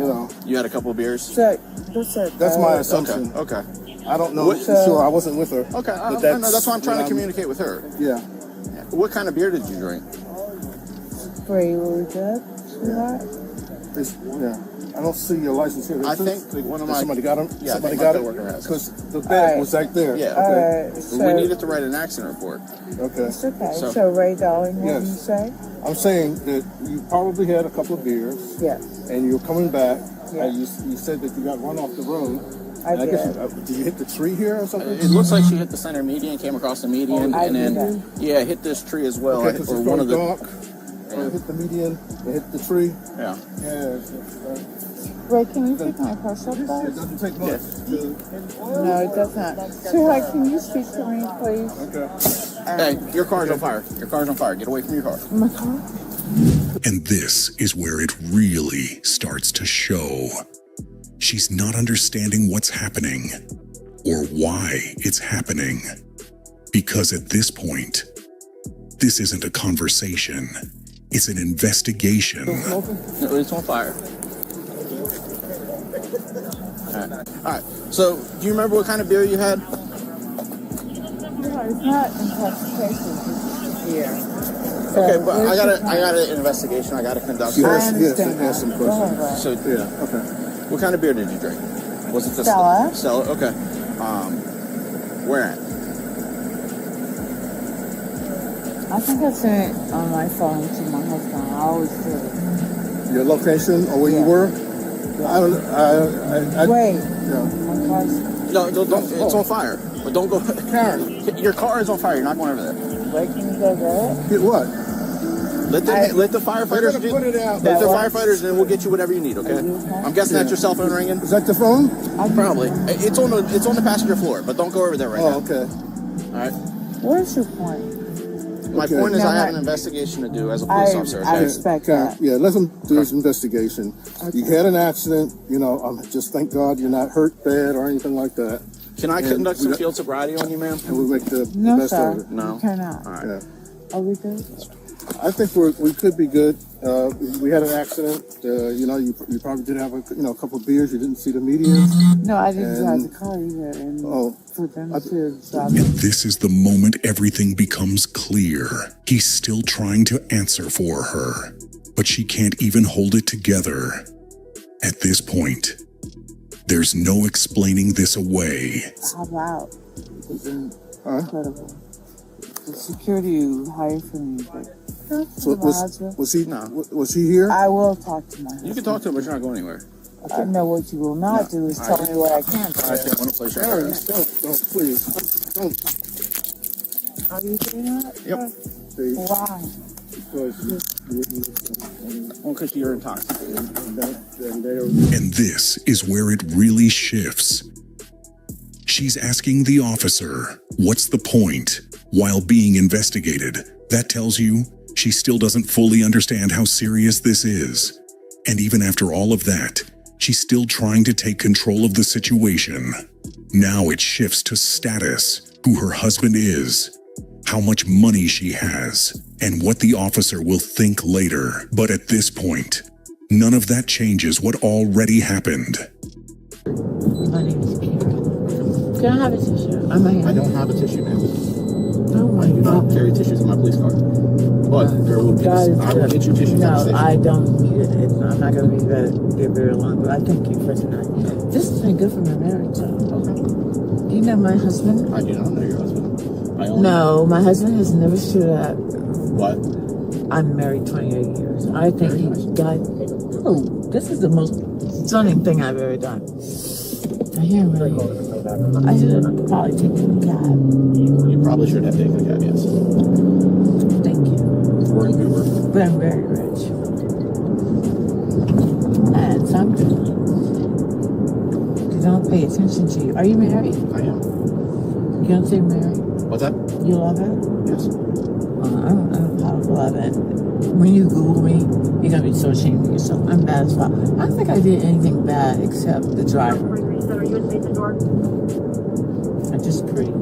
you know, You had a couple of beers? So, that's it. that's my assumption. Okay. I don't know. What- for sure. I wasn't with her. Okay, I But know. That's why I'm trying to what communicate with her. Yeah. What kind of beer did you drink? Ray, were we good? Sweetheart? Yeah. I don't see your license here. I think one of my somebody got him. Yeah, somebody I think got my it coworker has it. because the bag was right there. Yeah. Okay. We needed to write an accident report. Okay. It's okay. So Ray Darling, what did you say? I'm saying that you probably had a couple of beers. Yes. And you're coming back. Yeah. And you said that you got run off the road. I did. Did you hit the tree here or something? It looks like she hit the center median, came across the median, and then hit this tree as well, Okay, or one of the. Dark, hit the median, hit the tree. Yeah. Ray, can you take my purse up, though? It doesn't take much. No, it does not. Sweetheart, can you speak to me, please? Okay. Hey, your car's on fire. Your car's on fire. Get away from your car. My car? And this is where it really starts to show. She's not understanding what's happening or why it's happening. Because at this point, this isn't a conversation. It's an investigation. No, it's on fire. All right. So, do you remember what kind of beer you had? No, it's not intoxication. It's beer. Okay, but I got an investigation. I got to conduct. I understand that. Some questions. So, yeah. Okay. What kind of beer did you drink? Was it the Stella? Stella. Okay. Where at? I think I sent it on my phone to my husband. I always do. Your location or where you were? Wait. Yeah. No, don't. It's on fire. But don't go. Karen, your car is on fire. You're not going over there. Wait, can you go there? Get what? Let the firefighters do. Put it out. Let the firefighters, and we'll get you whatever you need. Okay. I'm guessing that's your cell phone ringing. Is that the phone? Probably. It's on the passenger floor, but don't go over there right now. Oh, okay. All right. What's your point? My point is, I have an investigation to do as a police officer. Okay? I respect that. Yeah, let them do this investigation. Okay. You had an accident. You know, just thank God you're not hurt bad or anything like that. Can I conduct some field sobriety on you, ma'am? And we'll make the No, best sir. of it. No. You cannot. All right. Yeah. Are we good? I think we could be good. We had an accident. You know, you probably did have a couple of beers. You didn't see the median. No, I didn't drive the car either. And for them to drive. And this is the moment everything becomes clear. He's still trying to answer for her, but she can't even hold it together. At this point, there's no explaining this away. How loud? It was incredible. The security you hired for me, but So was he here? I will talk to my husband. You can talk to him, but you're not going anywhere. I know what you will not do is tell me what I can't do. I don't want to place your car. Don't, please. Don't. Are you doing that? Yep. Why? Because you're intoxicated. And this is where it really shifts. She's asking the officer, what's the point, while being investigated. That tells you she still doesn't fully understand how serious this is. And even after all of that, she's still trying to take control of the situation. Now it shifts to status, who her husband is, how much money she has, and what the officer will think later. But at this point, none of that changes what already happened. My name is Peter. Can I have a tissue? I don't have a tissue, ma'am. Oh my I do not God. carry tissues in my police car. But there will be. I will get you tissues. No, I don't need it. I'm not going to be there very long, but I thank you for tonight. This has been good for my marriage, though. Okay. Do you know my husband? I do not know your husband. No, my husband has never stood up. What? I'm married 28 years. I think he got. Oh, this is the most stunning thing I've ever done. I hear really. I should have probably taken a cab. You probably should have taken a cab, yes. Thank you. Or an Uber. But I'm very rich. And so I'm good. You don't pay attention to you. Are you married? I am. You don't say married? What's that? You love it? Yes. I don't know how to love it. When you Google me, you're going to be so ashamed of yourself. I'm bad as fuck. I don't think I did anything bad except the driver. I just breathe.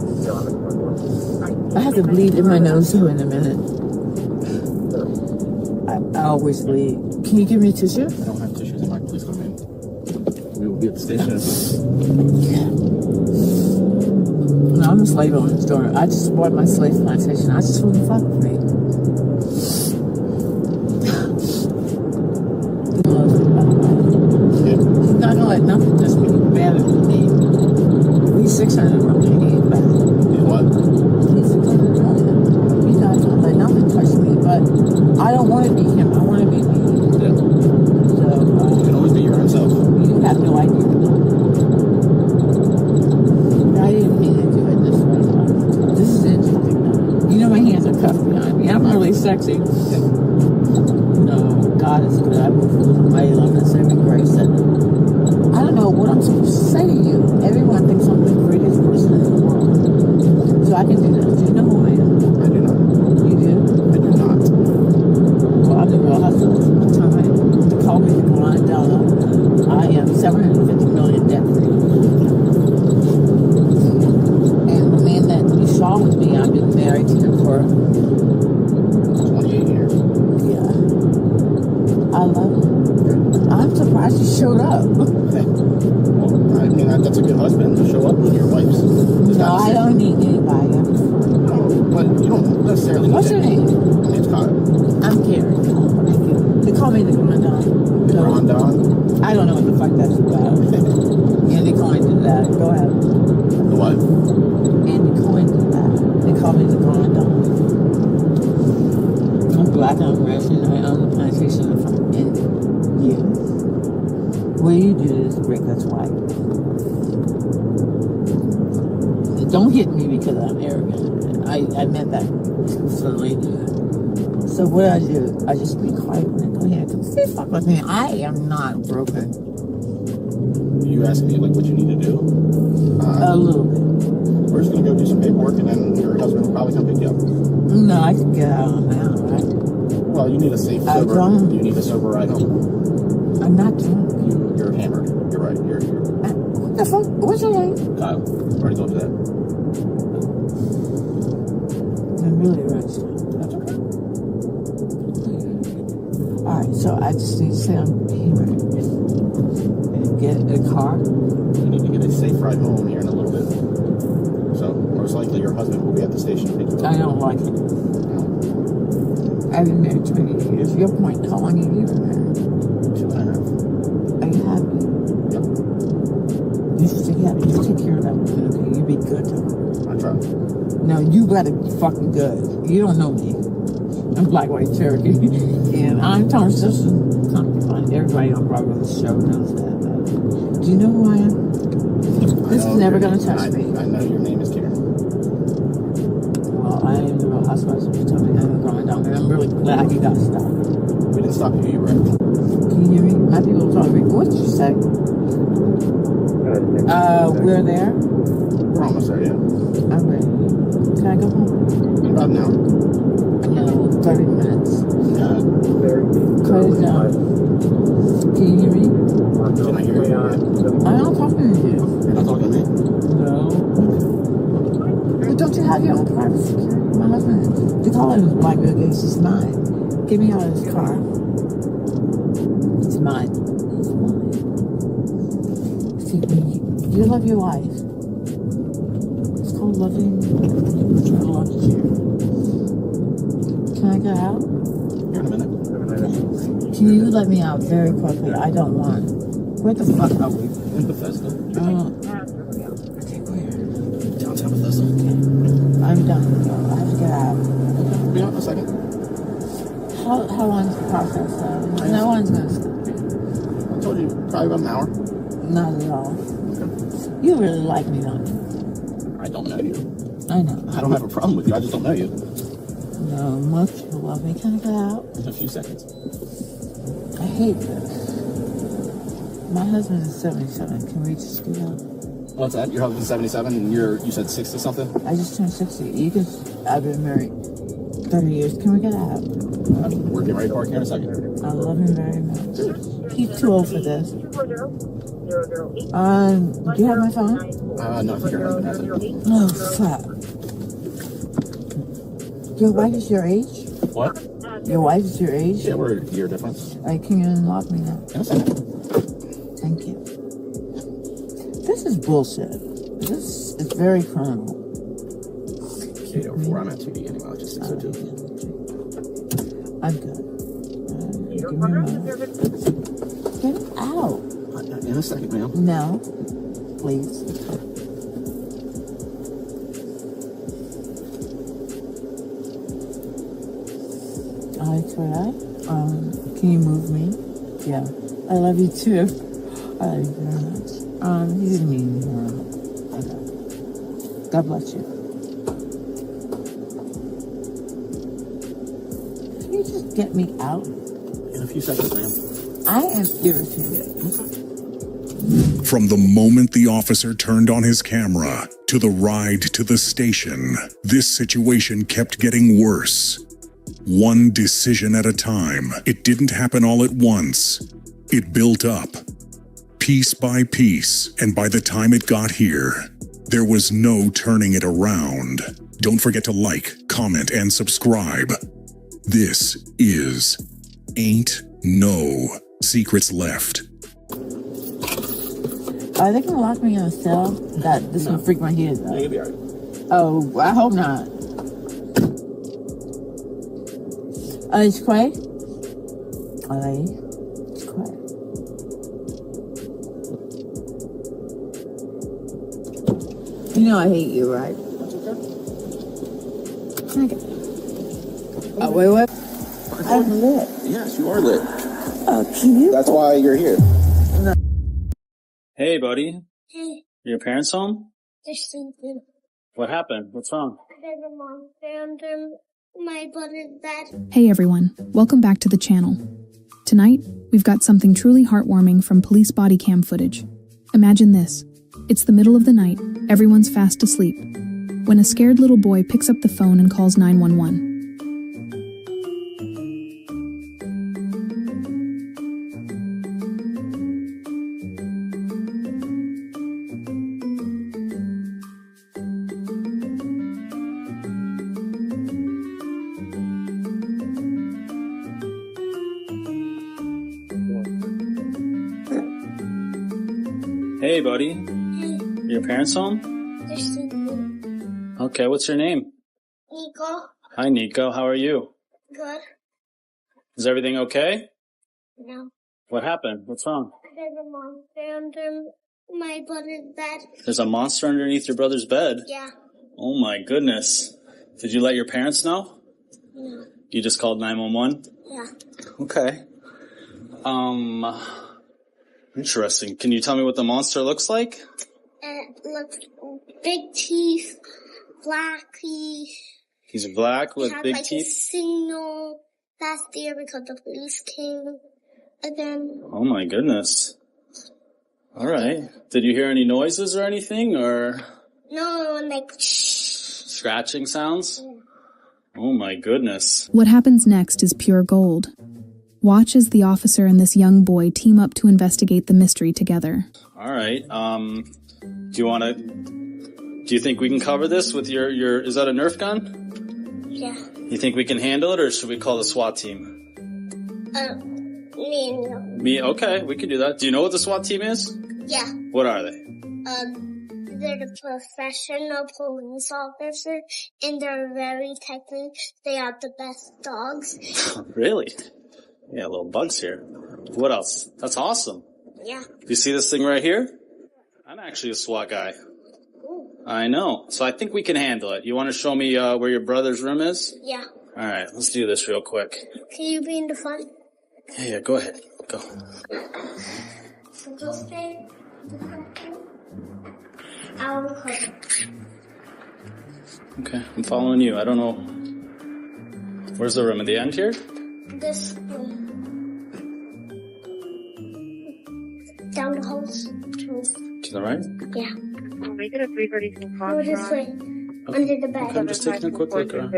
I have to bleed in my nose too in a minute. I always bleed. Can you give me a tissue? I don't have tissues in my police car, man. We will be at the station. Yeah. No, I'm a slave on this door. I just bought my slave plantation. I just want to fuck with me. 600 million back. What? He's 600 million. He's not going to let nothing touch me, but I don't want to be him. I want to be me. Yeah. So, you can always be your own self. You have no idea. I didn't mean to do it this way. This is interesting. You know my hands are cuffed behind me. I'm really sexy. No, God is good. I moved from my 11th and 7th grade setting. I don't know what I'm supposed to say to you. Everyone thinks I'm the greatest person in the world. So I can do this. Do you know who I am? I do not. You do? I do not. Well, I'm the real hustler. They call me the Blind Dollar. I am 750 million debt free. And the man that you saw with me, I've been married to him for 28 years. Yeah. I love him. I'm surprised he showed up. Well, I mean, that's a good husband to show up when your wife's. No, I don't need anybody. But you don't necessarily. What's your name? My name's Kyle. I'm Karen. They call me the Grandon. The Grandon? I don't know what the fuck that's about. Andy Cohen did that. Go ahead. The what? Andy Cohen did that. They call me the Grandon. I'm black and Russian. I own the plantation in you. What you do is break that's white. Don't hit me because I'm arrogant. I meant that truthfully. So what I do, I just be quiet when I go here. Say fuck with me. I am not broken. You asked me like what you need to do. A little bit. We're just gonna go do some paperwork, and then your husband will probably come pick you up. No, I can get out now, right? Well, you need a safe sober. You need a sober ride home. I'm not drunk. You're hammered. You're right. You're. What the fuck? What's your name? Kyle. Already told you that. I'm really rich. That's okay. Alright, so I just need to say I'm hammered. And get a car. You need to get a safe ride home here in a little bit. So, most likely your husband will be at the station to pick you up. I don't like it. I've been married 20 years. Your point, how long have you been married? 2.5. Are you happy? Yep. You should take happy. You take care of that woman, okay? You be good to her. I try. No, you gotta be fucking good. You don't know me. I'm Black White Cherokee. And I'm Tom Simpson. Everybody on Bravo's show knows that. Do you know who I am? This is never gonna touch me. I know your name is Karen. Well, I am the real housewife of Potomac. I'm going down there. I'm really glad you got stopped. We didn't stop you. You were. Can you hear me? My people talk to me. What did you say? We're there. We're almost there, yeah. I'm ready. Can I go home? In about an hour. No, 30 minutes. Yeah. Cut it down. Can you hear me? Can I hear you? Yeah. I'm not talking to you. You're not talking to me? No. But don't you have your own private security? My husband, they call him Black Bill Gates. It's mine. Get me out of this car. It's mine. It's mine. See, you love your wife. It's called loving. Love you. Can I get out? Here in a minute. Can you let me out very quickly? I don't want. Where the fuck are we? In Bethesda. Okay, where? Downtown Bethesda. I'm done. I have to get out. Be out in a second. How long is the process? No one's gonna stop me. I told you probably about an hour. Not at all. You really like me, don't you? I don't know you. I know. I don't have a problem with you. I just don't know you. No, most people love me. Can I get out? In a few seconds. I hate this. My husband is 77. Can we just get out? What's that? Your husband's 77 and you said 60 something? I just turned 60. I've been married 30 years. Can we get out? We're getting ready to park here in a second. I love him very much. He's too old for this. Do you have my phone? No, I think your husband has it. Oh, fuck. Your wife is your age? What? Your wife is your age? Yeah, we're a year difference. Can you unlock me now? In a second. Thank you. This is bullshit. This is very criminal. 804. I'm at 2D anyway. It's just 602. I'm good. Give me a moment. Get out. In a second, ma'am. No. Please. Hi, Twilight. Can you move me? Yeah. I love you too. I love you very much. You didn't mean okay. God bless you. Can you just get me out? In a few seconds, ma'am. I am irritated. From the moment the officer turned on his camera to the ride to the station, this situation kept getting worse. One decision at a time. It didn't happen all at once. It built up, piece by piece, and by the time it got here, there was no turning it around. Don't forget to like, comment, and subscribe. This is Ain't No Secrets Left. Are they gonna lock me in a cell? This will freak my head out. You'll be alright. Oh, I hope not. It's Quay? It's Quay. You know I hate you, right? Okay. Oh, wait. I'm lit. Yes, you are lit. Oh, can you? That's why you're here. No. Hey, buddy. Hey, Are your parents home? they're sleeping. What happened? What's wrong? There's a monster under my brother's bed. Hey everyone, welcome back to the channel. Tonight, we've got something truly heartwarming from police body cam footage. Imagine this. It's the middle of the night, everyone's fast asleep, when a scared little boy picks up the phone and calls 911. Hey, buddy. Hey, Are your parents home? they're sleeping. Okay, what's your name? Nico, Hi, Nico. How are you? good? Is everything okay? No. What happened? What's wrong? There's a monster under my brother's bed. There's a monster underneath your brother's bed? Yeah. Oh my goodness. Did you let your parents know? No. You just called 911? Yeah. Okay. Interesting. Can you tell me what the monster looks like? It looks big teeth, black teeth. He's black with He had big like a teeth? signal last year because the police came. And then, Oh my goodness. Alright. Did you hear any noises or anything, or no, like, scratching sounds? Oh my goodness. What happens next is pure gold. Watch as the officer and this young boy team up to investigate the mystery together. Alright. Do you think we can cover this with your, is that a Nerf gun? yeah. You think we can handle it, or should we call the SWAT team? Me? Okay, we can do that. Do you know what the SWAT team is? Yeah. What are they? They're the professional police officers, and they're very technical. They are the best dogs. Really? Yeah, little bugs here. What else? That's awesome. Yeah. Do you see this thing right here? I'm actually a SWAT guy. Ooh. I know. So I think we can handle it. You want to show me where your brother's room is? Yeah. All right, let's do this real quick. Can you be in the front? Yeah, go ahead. Go. So go straight. I'll cover. Okay, I'm following you. I don't know. Where's the room? At the end here? This room. Down the house. To the right? Yeah. I'll make it a 3:32 call. Go this way. Okay. Under the bed. Okay, I'm just taking a quick look around.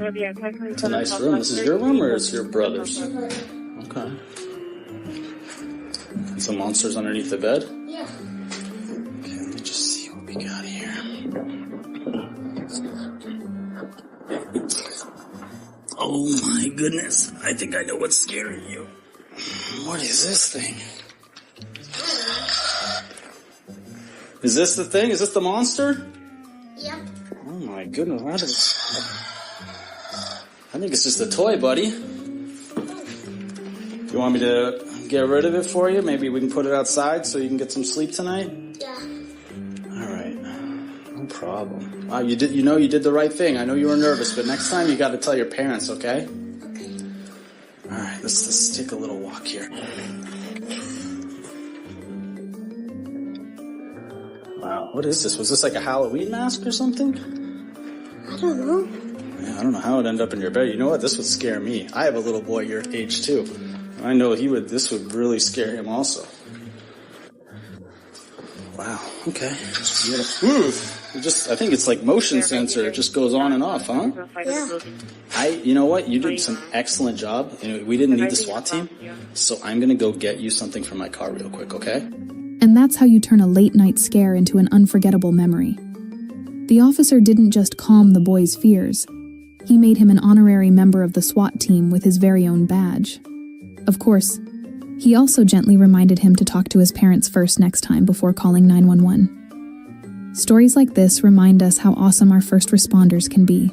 It's a nice room. This is your room, or is your brother's? Okay. And some monsters underneath the bed? Yeah. Okay, let me just see what we got here. Oh my goodness. I think I know what's scaring you. What is this thing? Is this the thing? Is this the monster? Yeah. Oh my goodness. How does... I think it's just a toy, buddy. Do you want me to get rid of it for you? Maybe we can put it outside so you can get some sleep tonight? Yeah. All right. No problem. You did. You know, you did the right thing. I know you were nervous, but next time you got to tell your parents, okay? All right, let's take a little walk here. Wow, what is this? Was this like a Halloween mask or something? I don't know. Yeah, I don't know how it ended up in your bed. You know what? This would scare me. I have a little boy your age too. I know this would really scare him also. Wow, okay. You gotta move. I think it's like motion sensor. It just goes on and off, huh? Yeah. You know what? You did some excellent job. You know, we didn't need the SWAT team, so I'm gonna go get you something from my car real quick, okay? And that's how you turn a late-night scare into an unforgettable memory. The officer didn't just calm the boy's fears. He made him an honorary member of the SWAT team with his very own badge. Of course, he also gently reminded him to talk to his parents first next time before calling 911. Stories like this remind us how awesome our first responders can be.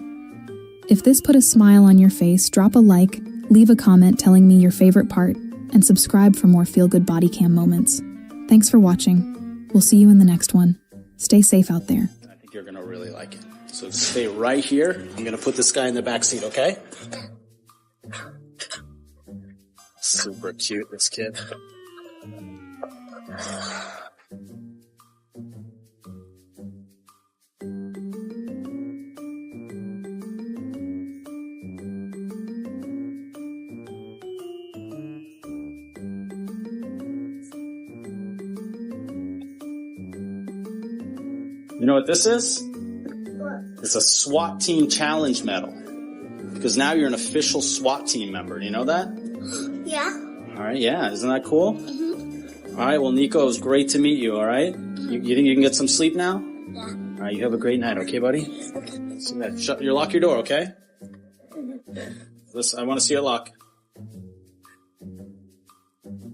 If this put a smile on your face, drop a like, leave a comment telling me your favorite part, and subscribe for more feel-good body cam moments. Thanks for watching. We'll see you in the next one. Stay safe out there. I think you're gonna really like it. So stay right here. I'm gonna put this guy in the back seat, okay? Super cute, this kid. You know what this is? It's a SWAT Team Challenge Medal. Because now you're an official SWAT Team member. Do you know that? Yeah. All right, yeah. Isn't that cool? Mm-hmm. All right, well, Nico, it was great to meet you, all right? You think you can get some sleep now? Yeah. All right, you have a great night, okay, buddy? Okay. So, lock your door, okay? Listen, I want to see it lock.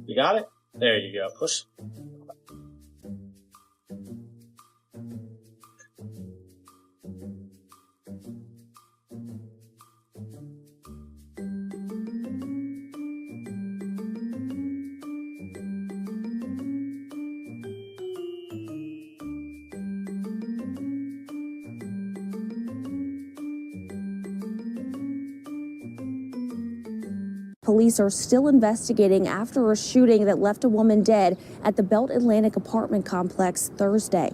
You got it? There you go. Push. Police are still investigating after a shooting that left a woman dead at the Belt Atlantic apartment complex Thursday.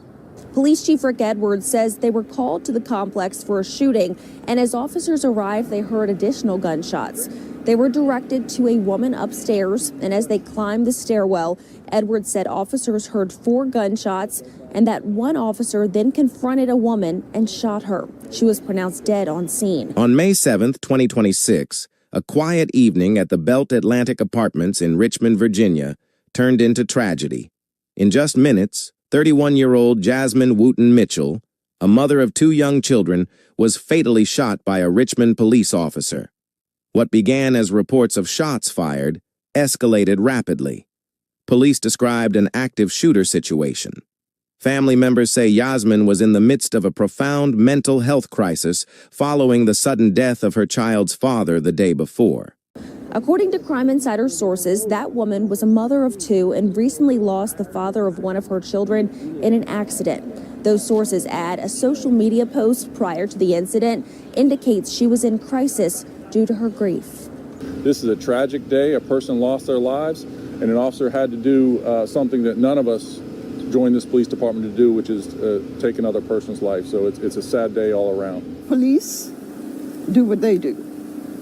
Police Chief Rick Edwards says they were called to the complex for a shooting, and as officers arrived, they heard additional gunshots. They were directed to a woman upstairs, and as they climbed the stairwell, Edwards said officers heard 4 gunshots and that one officer then confronted a woman and shot her. She was pronounced dead on scene. On May 7th, 2026, a quiet evening at the Belt Atlantic Apartments in Richmond, Virginia, turned into tragedy. In just minutes, 31-year-old Jasmine Wooten Mitchell, a mother of 2 young children, was fatally shot by a Richmond police officer. What began as reports of shots fired escalated rapidly. Police described an active shooter situation. Family members say Yasmin was in the midst of a profound mental health crisis following the sudden death of her child's father the day before. According to Crime Insider sources, that woman was a mother of 2 and recently lost the father of one of her children in an accident. Those sources add a social media post prior to the incident indicates she was in crisis due to her grief. This is a tragic day. A person lost their lives, and an officer had to do something that none of us joined this police department to do, which is take another person's life. So it's a sad day all around. Police do what they do.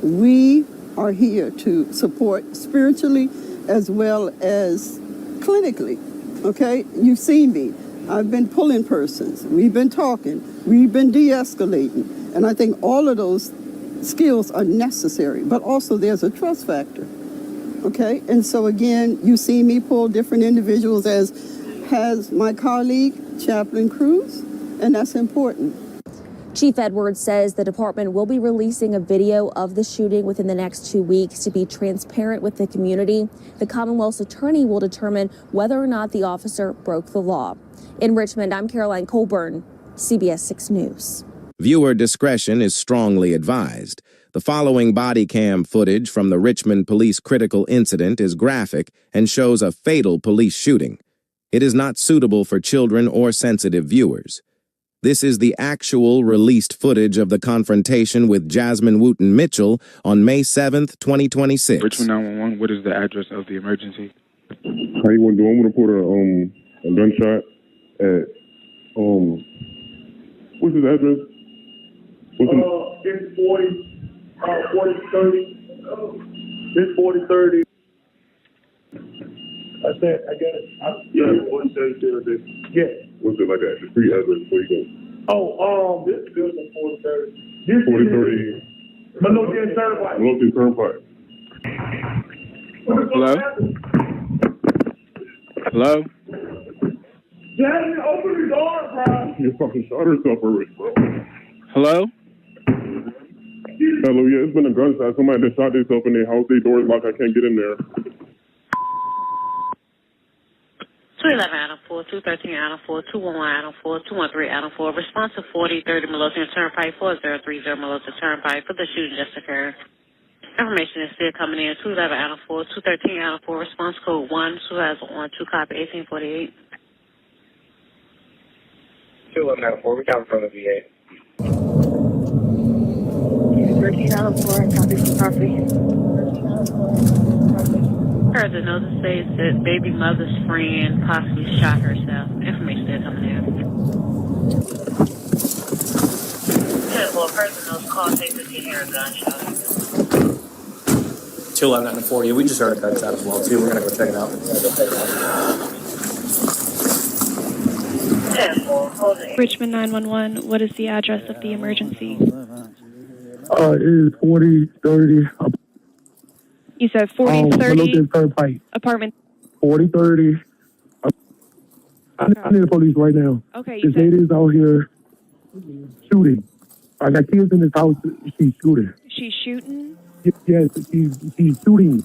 We are here to support spiritually as well as clinically, okay? You've seen me. I've been pulling persons. We've been talking. We've been de-escalating. And I think all of those skills are necessary, but also there's a trust factor, okay? And so again, you see me pull different individuals, as has my colleague, Chaplain Cruz, and that's important. Chief Edwards says the department will be releasing a video of the shooting within the next 2 weeks to be transparent with the community. The Commonwealth's attorney will determine whether or not the officer broke the law. In Richmond, I'm Caroline Colburn, CBS 6 News. Viewer discretion is strongly advised. The following body cam footage from the Richmond police critical incident is graphic and shows a fatal police shooting. It is not suitable for children or sensitive viewers. This is the actual released footage of the confrontation with Jasmine Wooten Mitchell on May 7th, 2026. Richmond 911, what is the address of the emergency? How you want to do? I'm going to put a gunshot at, what's his address? It's 4030. It's 4030. I said, I got it. Yeah, 4030. Yeah. What's it like that? The street address before you go? Oh, this is building 4030. 4030. Midlothian Turnpike. Midlothian Turnpike. Hello? Hello? Jasmine, open the door, bro. You fucking shot herself already, bro. Hello? Hello, yeah, it's been a gunshot. Somebody just shot themselves in their house. Their door is locked. I can't get in there. 211 Adam 4, 213 Adam 4, 211 Adam 4, 213 Adam 4. Response to 4030 Midlothian Turnpike, 4030 Midlothian Turnpike for the shooting just occurred. Information is still coming in. 211 Adam 4, 213 Adam 4. Response code 1, 2012 copy 1848. 211 Adam 4, we got from the VA. 13 Adam 4, copy from property. Heard the notice states that baby mother's friend possibly shot herself. Information still coming in. 10-4, person knows call takes to hear a gunshot. 211 and 40. We just heard a gunshot as well, too. We're going to go check it out. 10-4, Richmond 911, what is the address of the emergency? It is 4030. You said 4030 Turnpike. apartment. 4030. I need the police right now. Okay, This lady is out here shooting. I got kids in this house. She's shooting. She's shooting? Yes, she's shooting.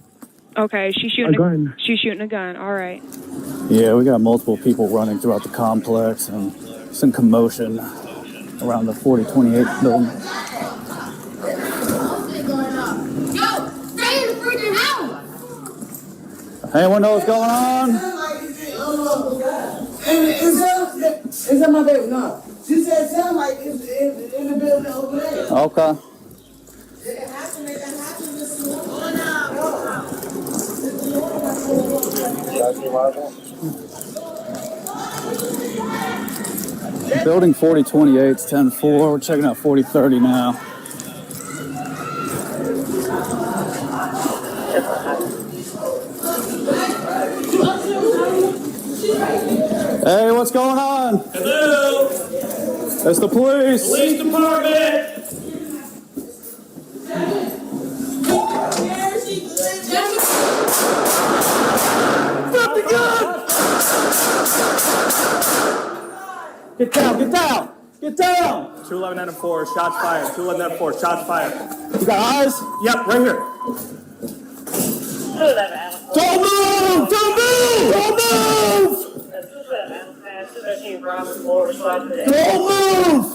Okay, she's shooting a gun. She's shooting a gun. All right. Yeah, we got multiple people running throughout the complex and some commotion around the 4028 building. Anyone know what's going on? Is that my baby? No. She said sound like it's in the building over there. Okay. It happened this morning. Building 4028, 10-4. We're checking out 4030 now. Hey, what's going on? Hello. It's the police. Police department. Drop the gun! Get down, get down! Get down! 211 Adam 4, shots fired. 211 Adam 4, shots fired. You got eyes? Yep, right here. 211 Adam 4. Don't move! Don't move! Don't move! 211 Adam 213 Robert 4, response to Don't move!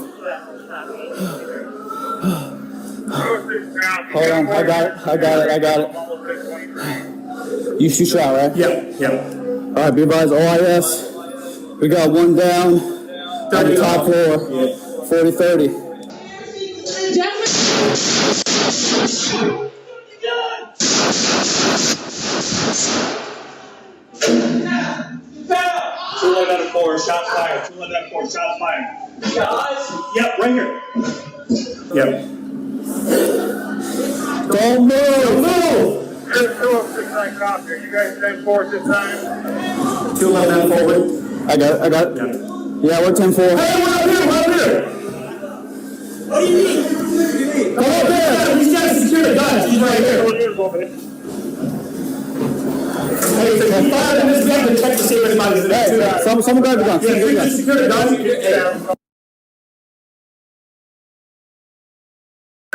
Hold on, I got it. You shot, right? Yep. All right, be advised, OIS. We got one down on the top floor. 4030. Adam 4, shots fired. 211 Adam 4, shots fired. You got eyes? Yep, right here. Yep. Don't move! 206 copter. You guys stay forward this time? 211 Adam forward. I got it. Yeah, we're 10-4. Hey, we're up here. What do you mean? Come up there! He's got to secure the guns. He's right here. Hey, so you fire in this gun and check to see if anybody's in there. Hey, someone grab the gun. Yeah, secure the guns.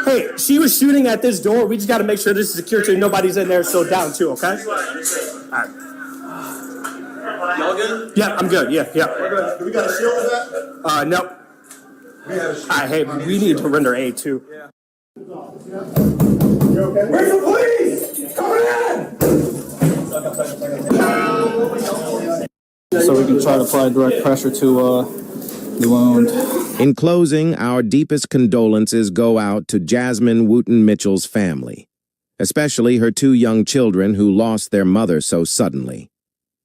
Hey, she was shooting at this door. We just got to make sure this is secure so nobody's in there. So down too, okay? All right. Y'all good? Yeah, I'm good. Yeah. Do we got a shield for that? No. All right, hey, we need to render aid too. Yeah. Where's the police? Coming So we can try to apply direct pressure to the wound. In closing, our deepest condolences go out to Jasmine Wooten Mitchell's family, especially her 2 young children who lost their mother so suddenly.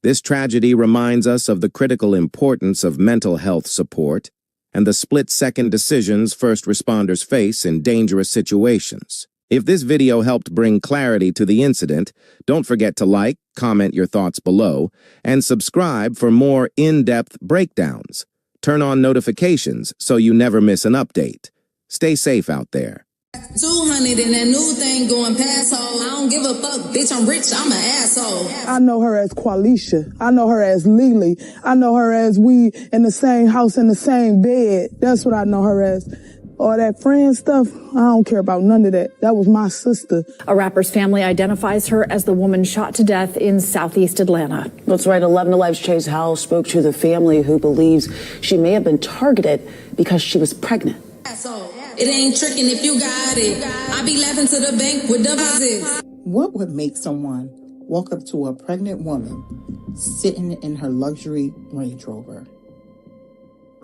This tragedy reminds us of the critical importance of mental health support and the split-second decisions first responders face in dangerous situations. If this video helped bring clarity to the incident, don't forget to like, comment your thoughts below, and subscribe for more in-depth breakdowns. Turn on notifications so you never miss an update. Stay safe out there. 200 and that new thing going past hole. I don't give a fuck, bitch. I'm rich. I'm an asshole. I know her as Qualisha. I know her as Lily. I know her as we in the same house in the same bed. That's what I know her as. All that friend stuff, I don't care about none of that. That was my sister. A rapper's family identifies her as the woman shot to death in southeast Atlanta. That's right. 11 Alive's Chase Howell spoke to the family who believes she may have been targeted because she was pregnant. It ain't tricking if you got it. I be laughing to the bank with deposits. What would make someone walk up to a pregnant woman sitting in her luxury Range Rover?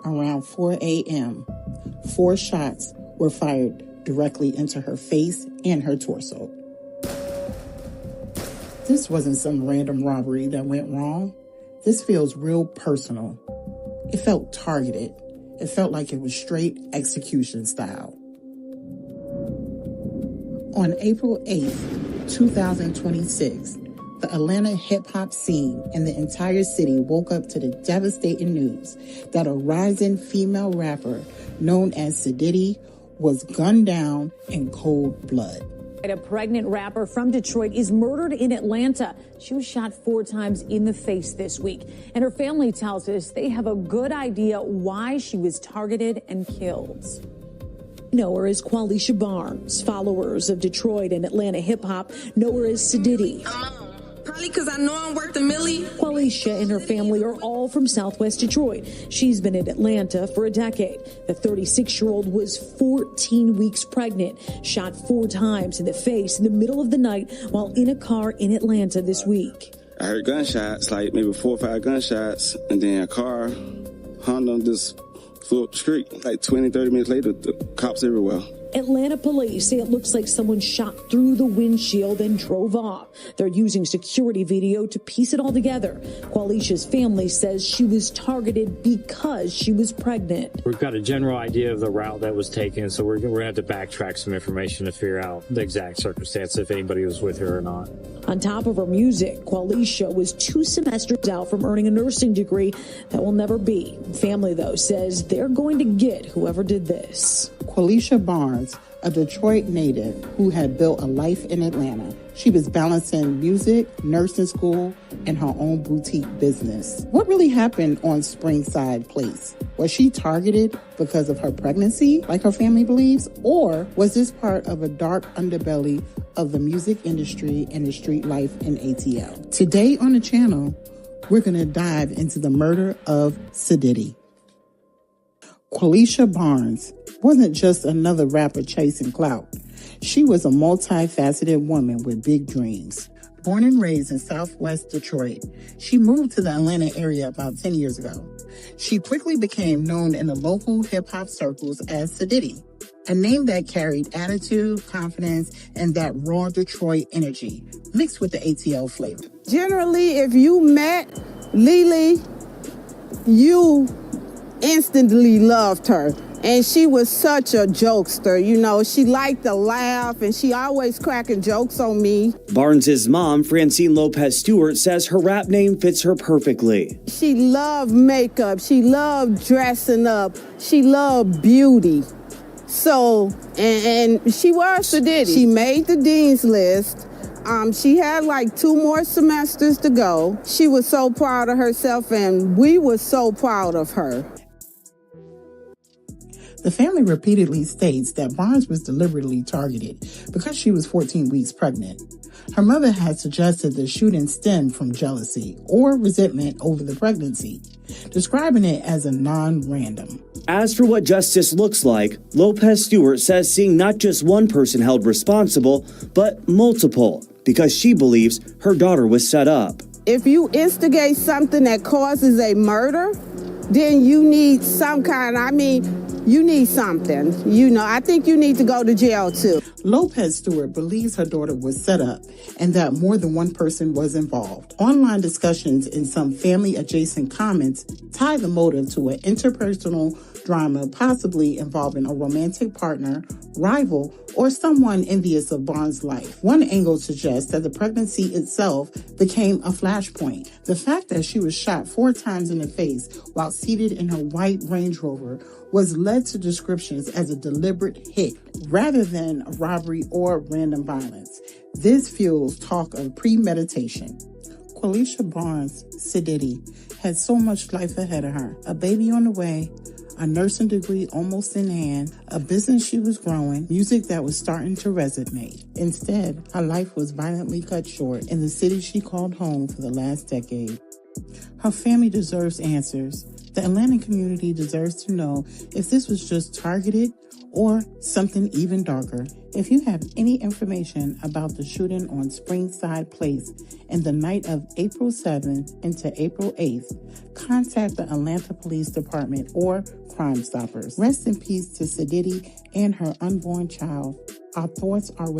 Around 4 a.m., 4 shots were fired directly into her face and her torso. This wasn't some random robbery that went wrong. This feels real personal. It felt targeted. It felt like it was straight execution style. On April 8th, 2026, the Atlanta hip-hop scene and the entire city woke up to the devastating news that a rising female rapper known as Sadiddy was gunned down in cold blood. A pregnant rapper from Detroit is murdered in Atlanta. She was shot 4 times in the face this week. And her family tells us they have a good idea why she was targeted and killed. Know her as Qualisha Barnes. Followers of Detroit and Atlanta hip-hop know her as Sadiddy. Probably because I know I'm worth a milli. Qualisha and her family are all from Southwest Detroit. She's been in Atlanta for a decade. The 36-year-old was 14 weeks pregnant, shot 4 times in the face in the middle of the night while in a car in Atlanta this week. I heard gunshots, like maybe 4 or 5 gunshots, and then a car, Honda, just flew up the street. Like 20, 30 minutes later, the cops everywhere. Atlanta police say it looks like someone shot through the windshield and drove off. They're using security video to piece it all together. Qualisha's family says she was targeted because she was pregnant. We've got a general idea of the route that was taken, so we're going to have to backtrack some information to figure out the exact circumstance, if anybody was with her or not. On top of her music, Qualisha was 2 semesters out from earning a nursing degree that will never be. Family, though, says they're going to get whoever did this. Qualisha Barnes, a Detroit native who had built a life in Atlanta. She was balancing music, nursing school, and her own boutique business. What really happened on Springside Place? Was she targeted because of her pregnancy, like her family believes? Or was this part of a dark underbelly of the music industry and the street life in ATL? Today on the channel, we're going to dive into the murder of Sadiddy. Qualisha Barnes wasn't just another rapper chasing clout. She was a multifaceted woman with big dreams. Born and raised in Southwest Detroit, she moved to the Atlanta area about 10 years ago. She quickly became known in the local hip-hop circles as Sadiddy, a name that carried attitude, confidence, and that raw Detroit energy, mixed with the ATL flavor. Generally, if you met Lily, you instantly loved her. And she was such a jokester, you know. She liked to laugh, and she always cracking jokes on me. Barnes's mom, Francine Lopez Stewart, says her rap name fits her perfectly. She loved makeup. She loved dressing up. She loved beauty. So, and she was Sadiddy. She made the dean's list. She had like 2 more semesters to go. She was so proud of herself, and we were so proud of her. The family repeatedly states that Barnes was deliberately targeted because she was 14 weeks pregnant. Her mother had suggested the shooting stemmed from jealousy or resentment over the pregnancy, describing it as a non-random. As for what justice looks like, Lopez Stewart says seeing not just one person held responsible, but multiple, because she believes her daughter was set up. If you instigate something that causes a murder, then you need some kind, you need something. I think you need to go to jail too. Lopez Stewart believes her daughter was set up and that more than one person was involved. Online discussions and some family-adjacent comments tie the motive to an interpersonal drama possibly involving a romantic partner, rival, or someone envious of Barnes' life. One angle suggests that the pregnancy itself became a flashpoint. The fact that she was shot 4 times in the face while seated in her white Range Rover was led to descriptions as a deliberate hit rather than a robbery or random violence. This fuels talk of premeditation. Qualisha Barnes, Siddiqui, had so much life ahead of her. A baby on the way, a nursing degree almost in hand, a business she was growing, music that was starting to resonate. Instead, her life was violently cut short in the city she called home for the last decade. Her family deserves answers. The Atlanta community deserves to know if this was just targeted or something even darker. If you have any information about the shooting on Springside Place in the night of April 7th into April 8th, contact the Atlanta Police Department or Crime Stoppers. Rest in peace to Siddiqui and her unborn child. Our thoughts are with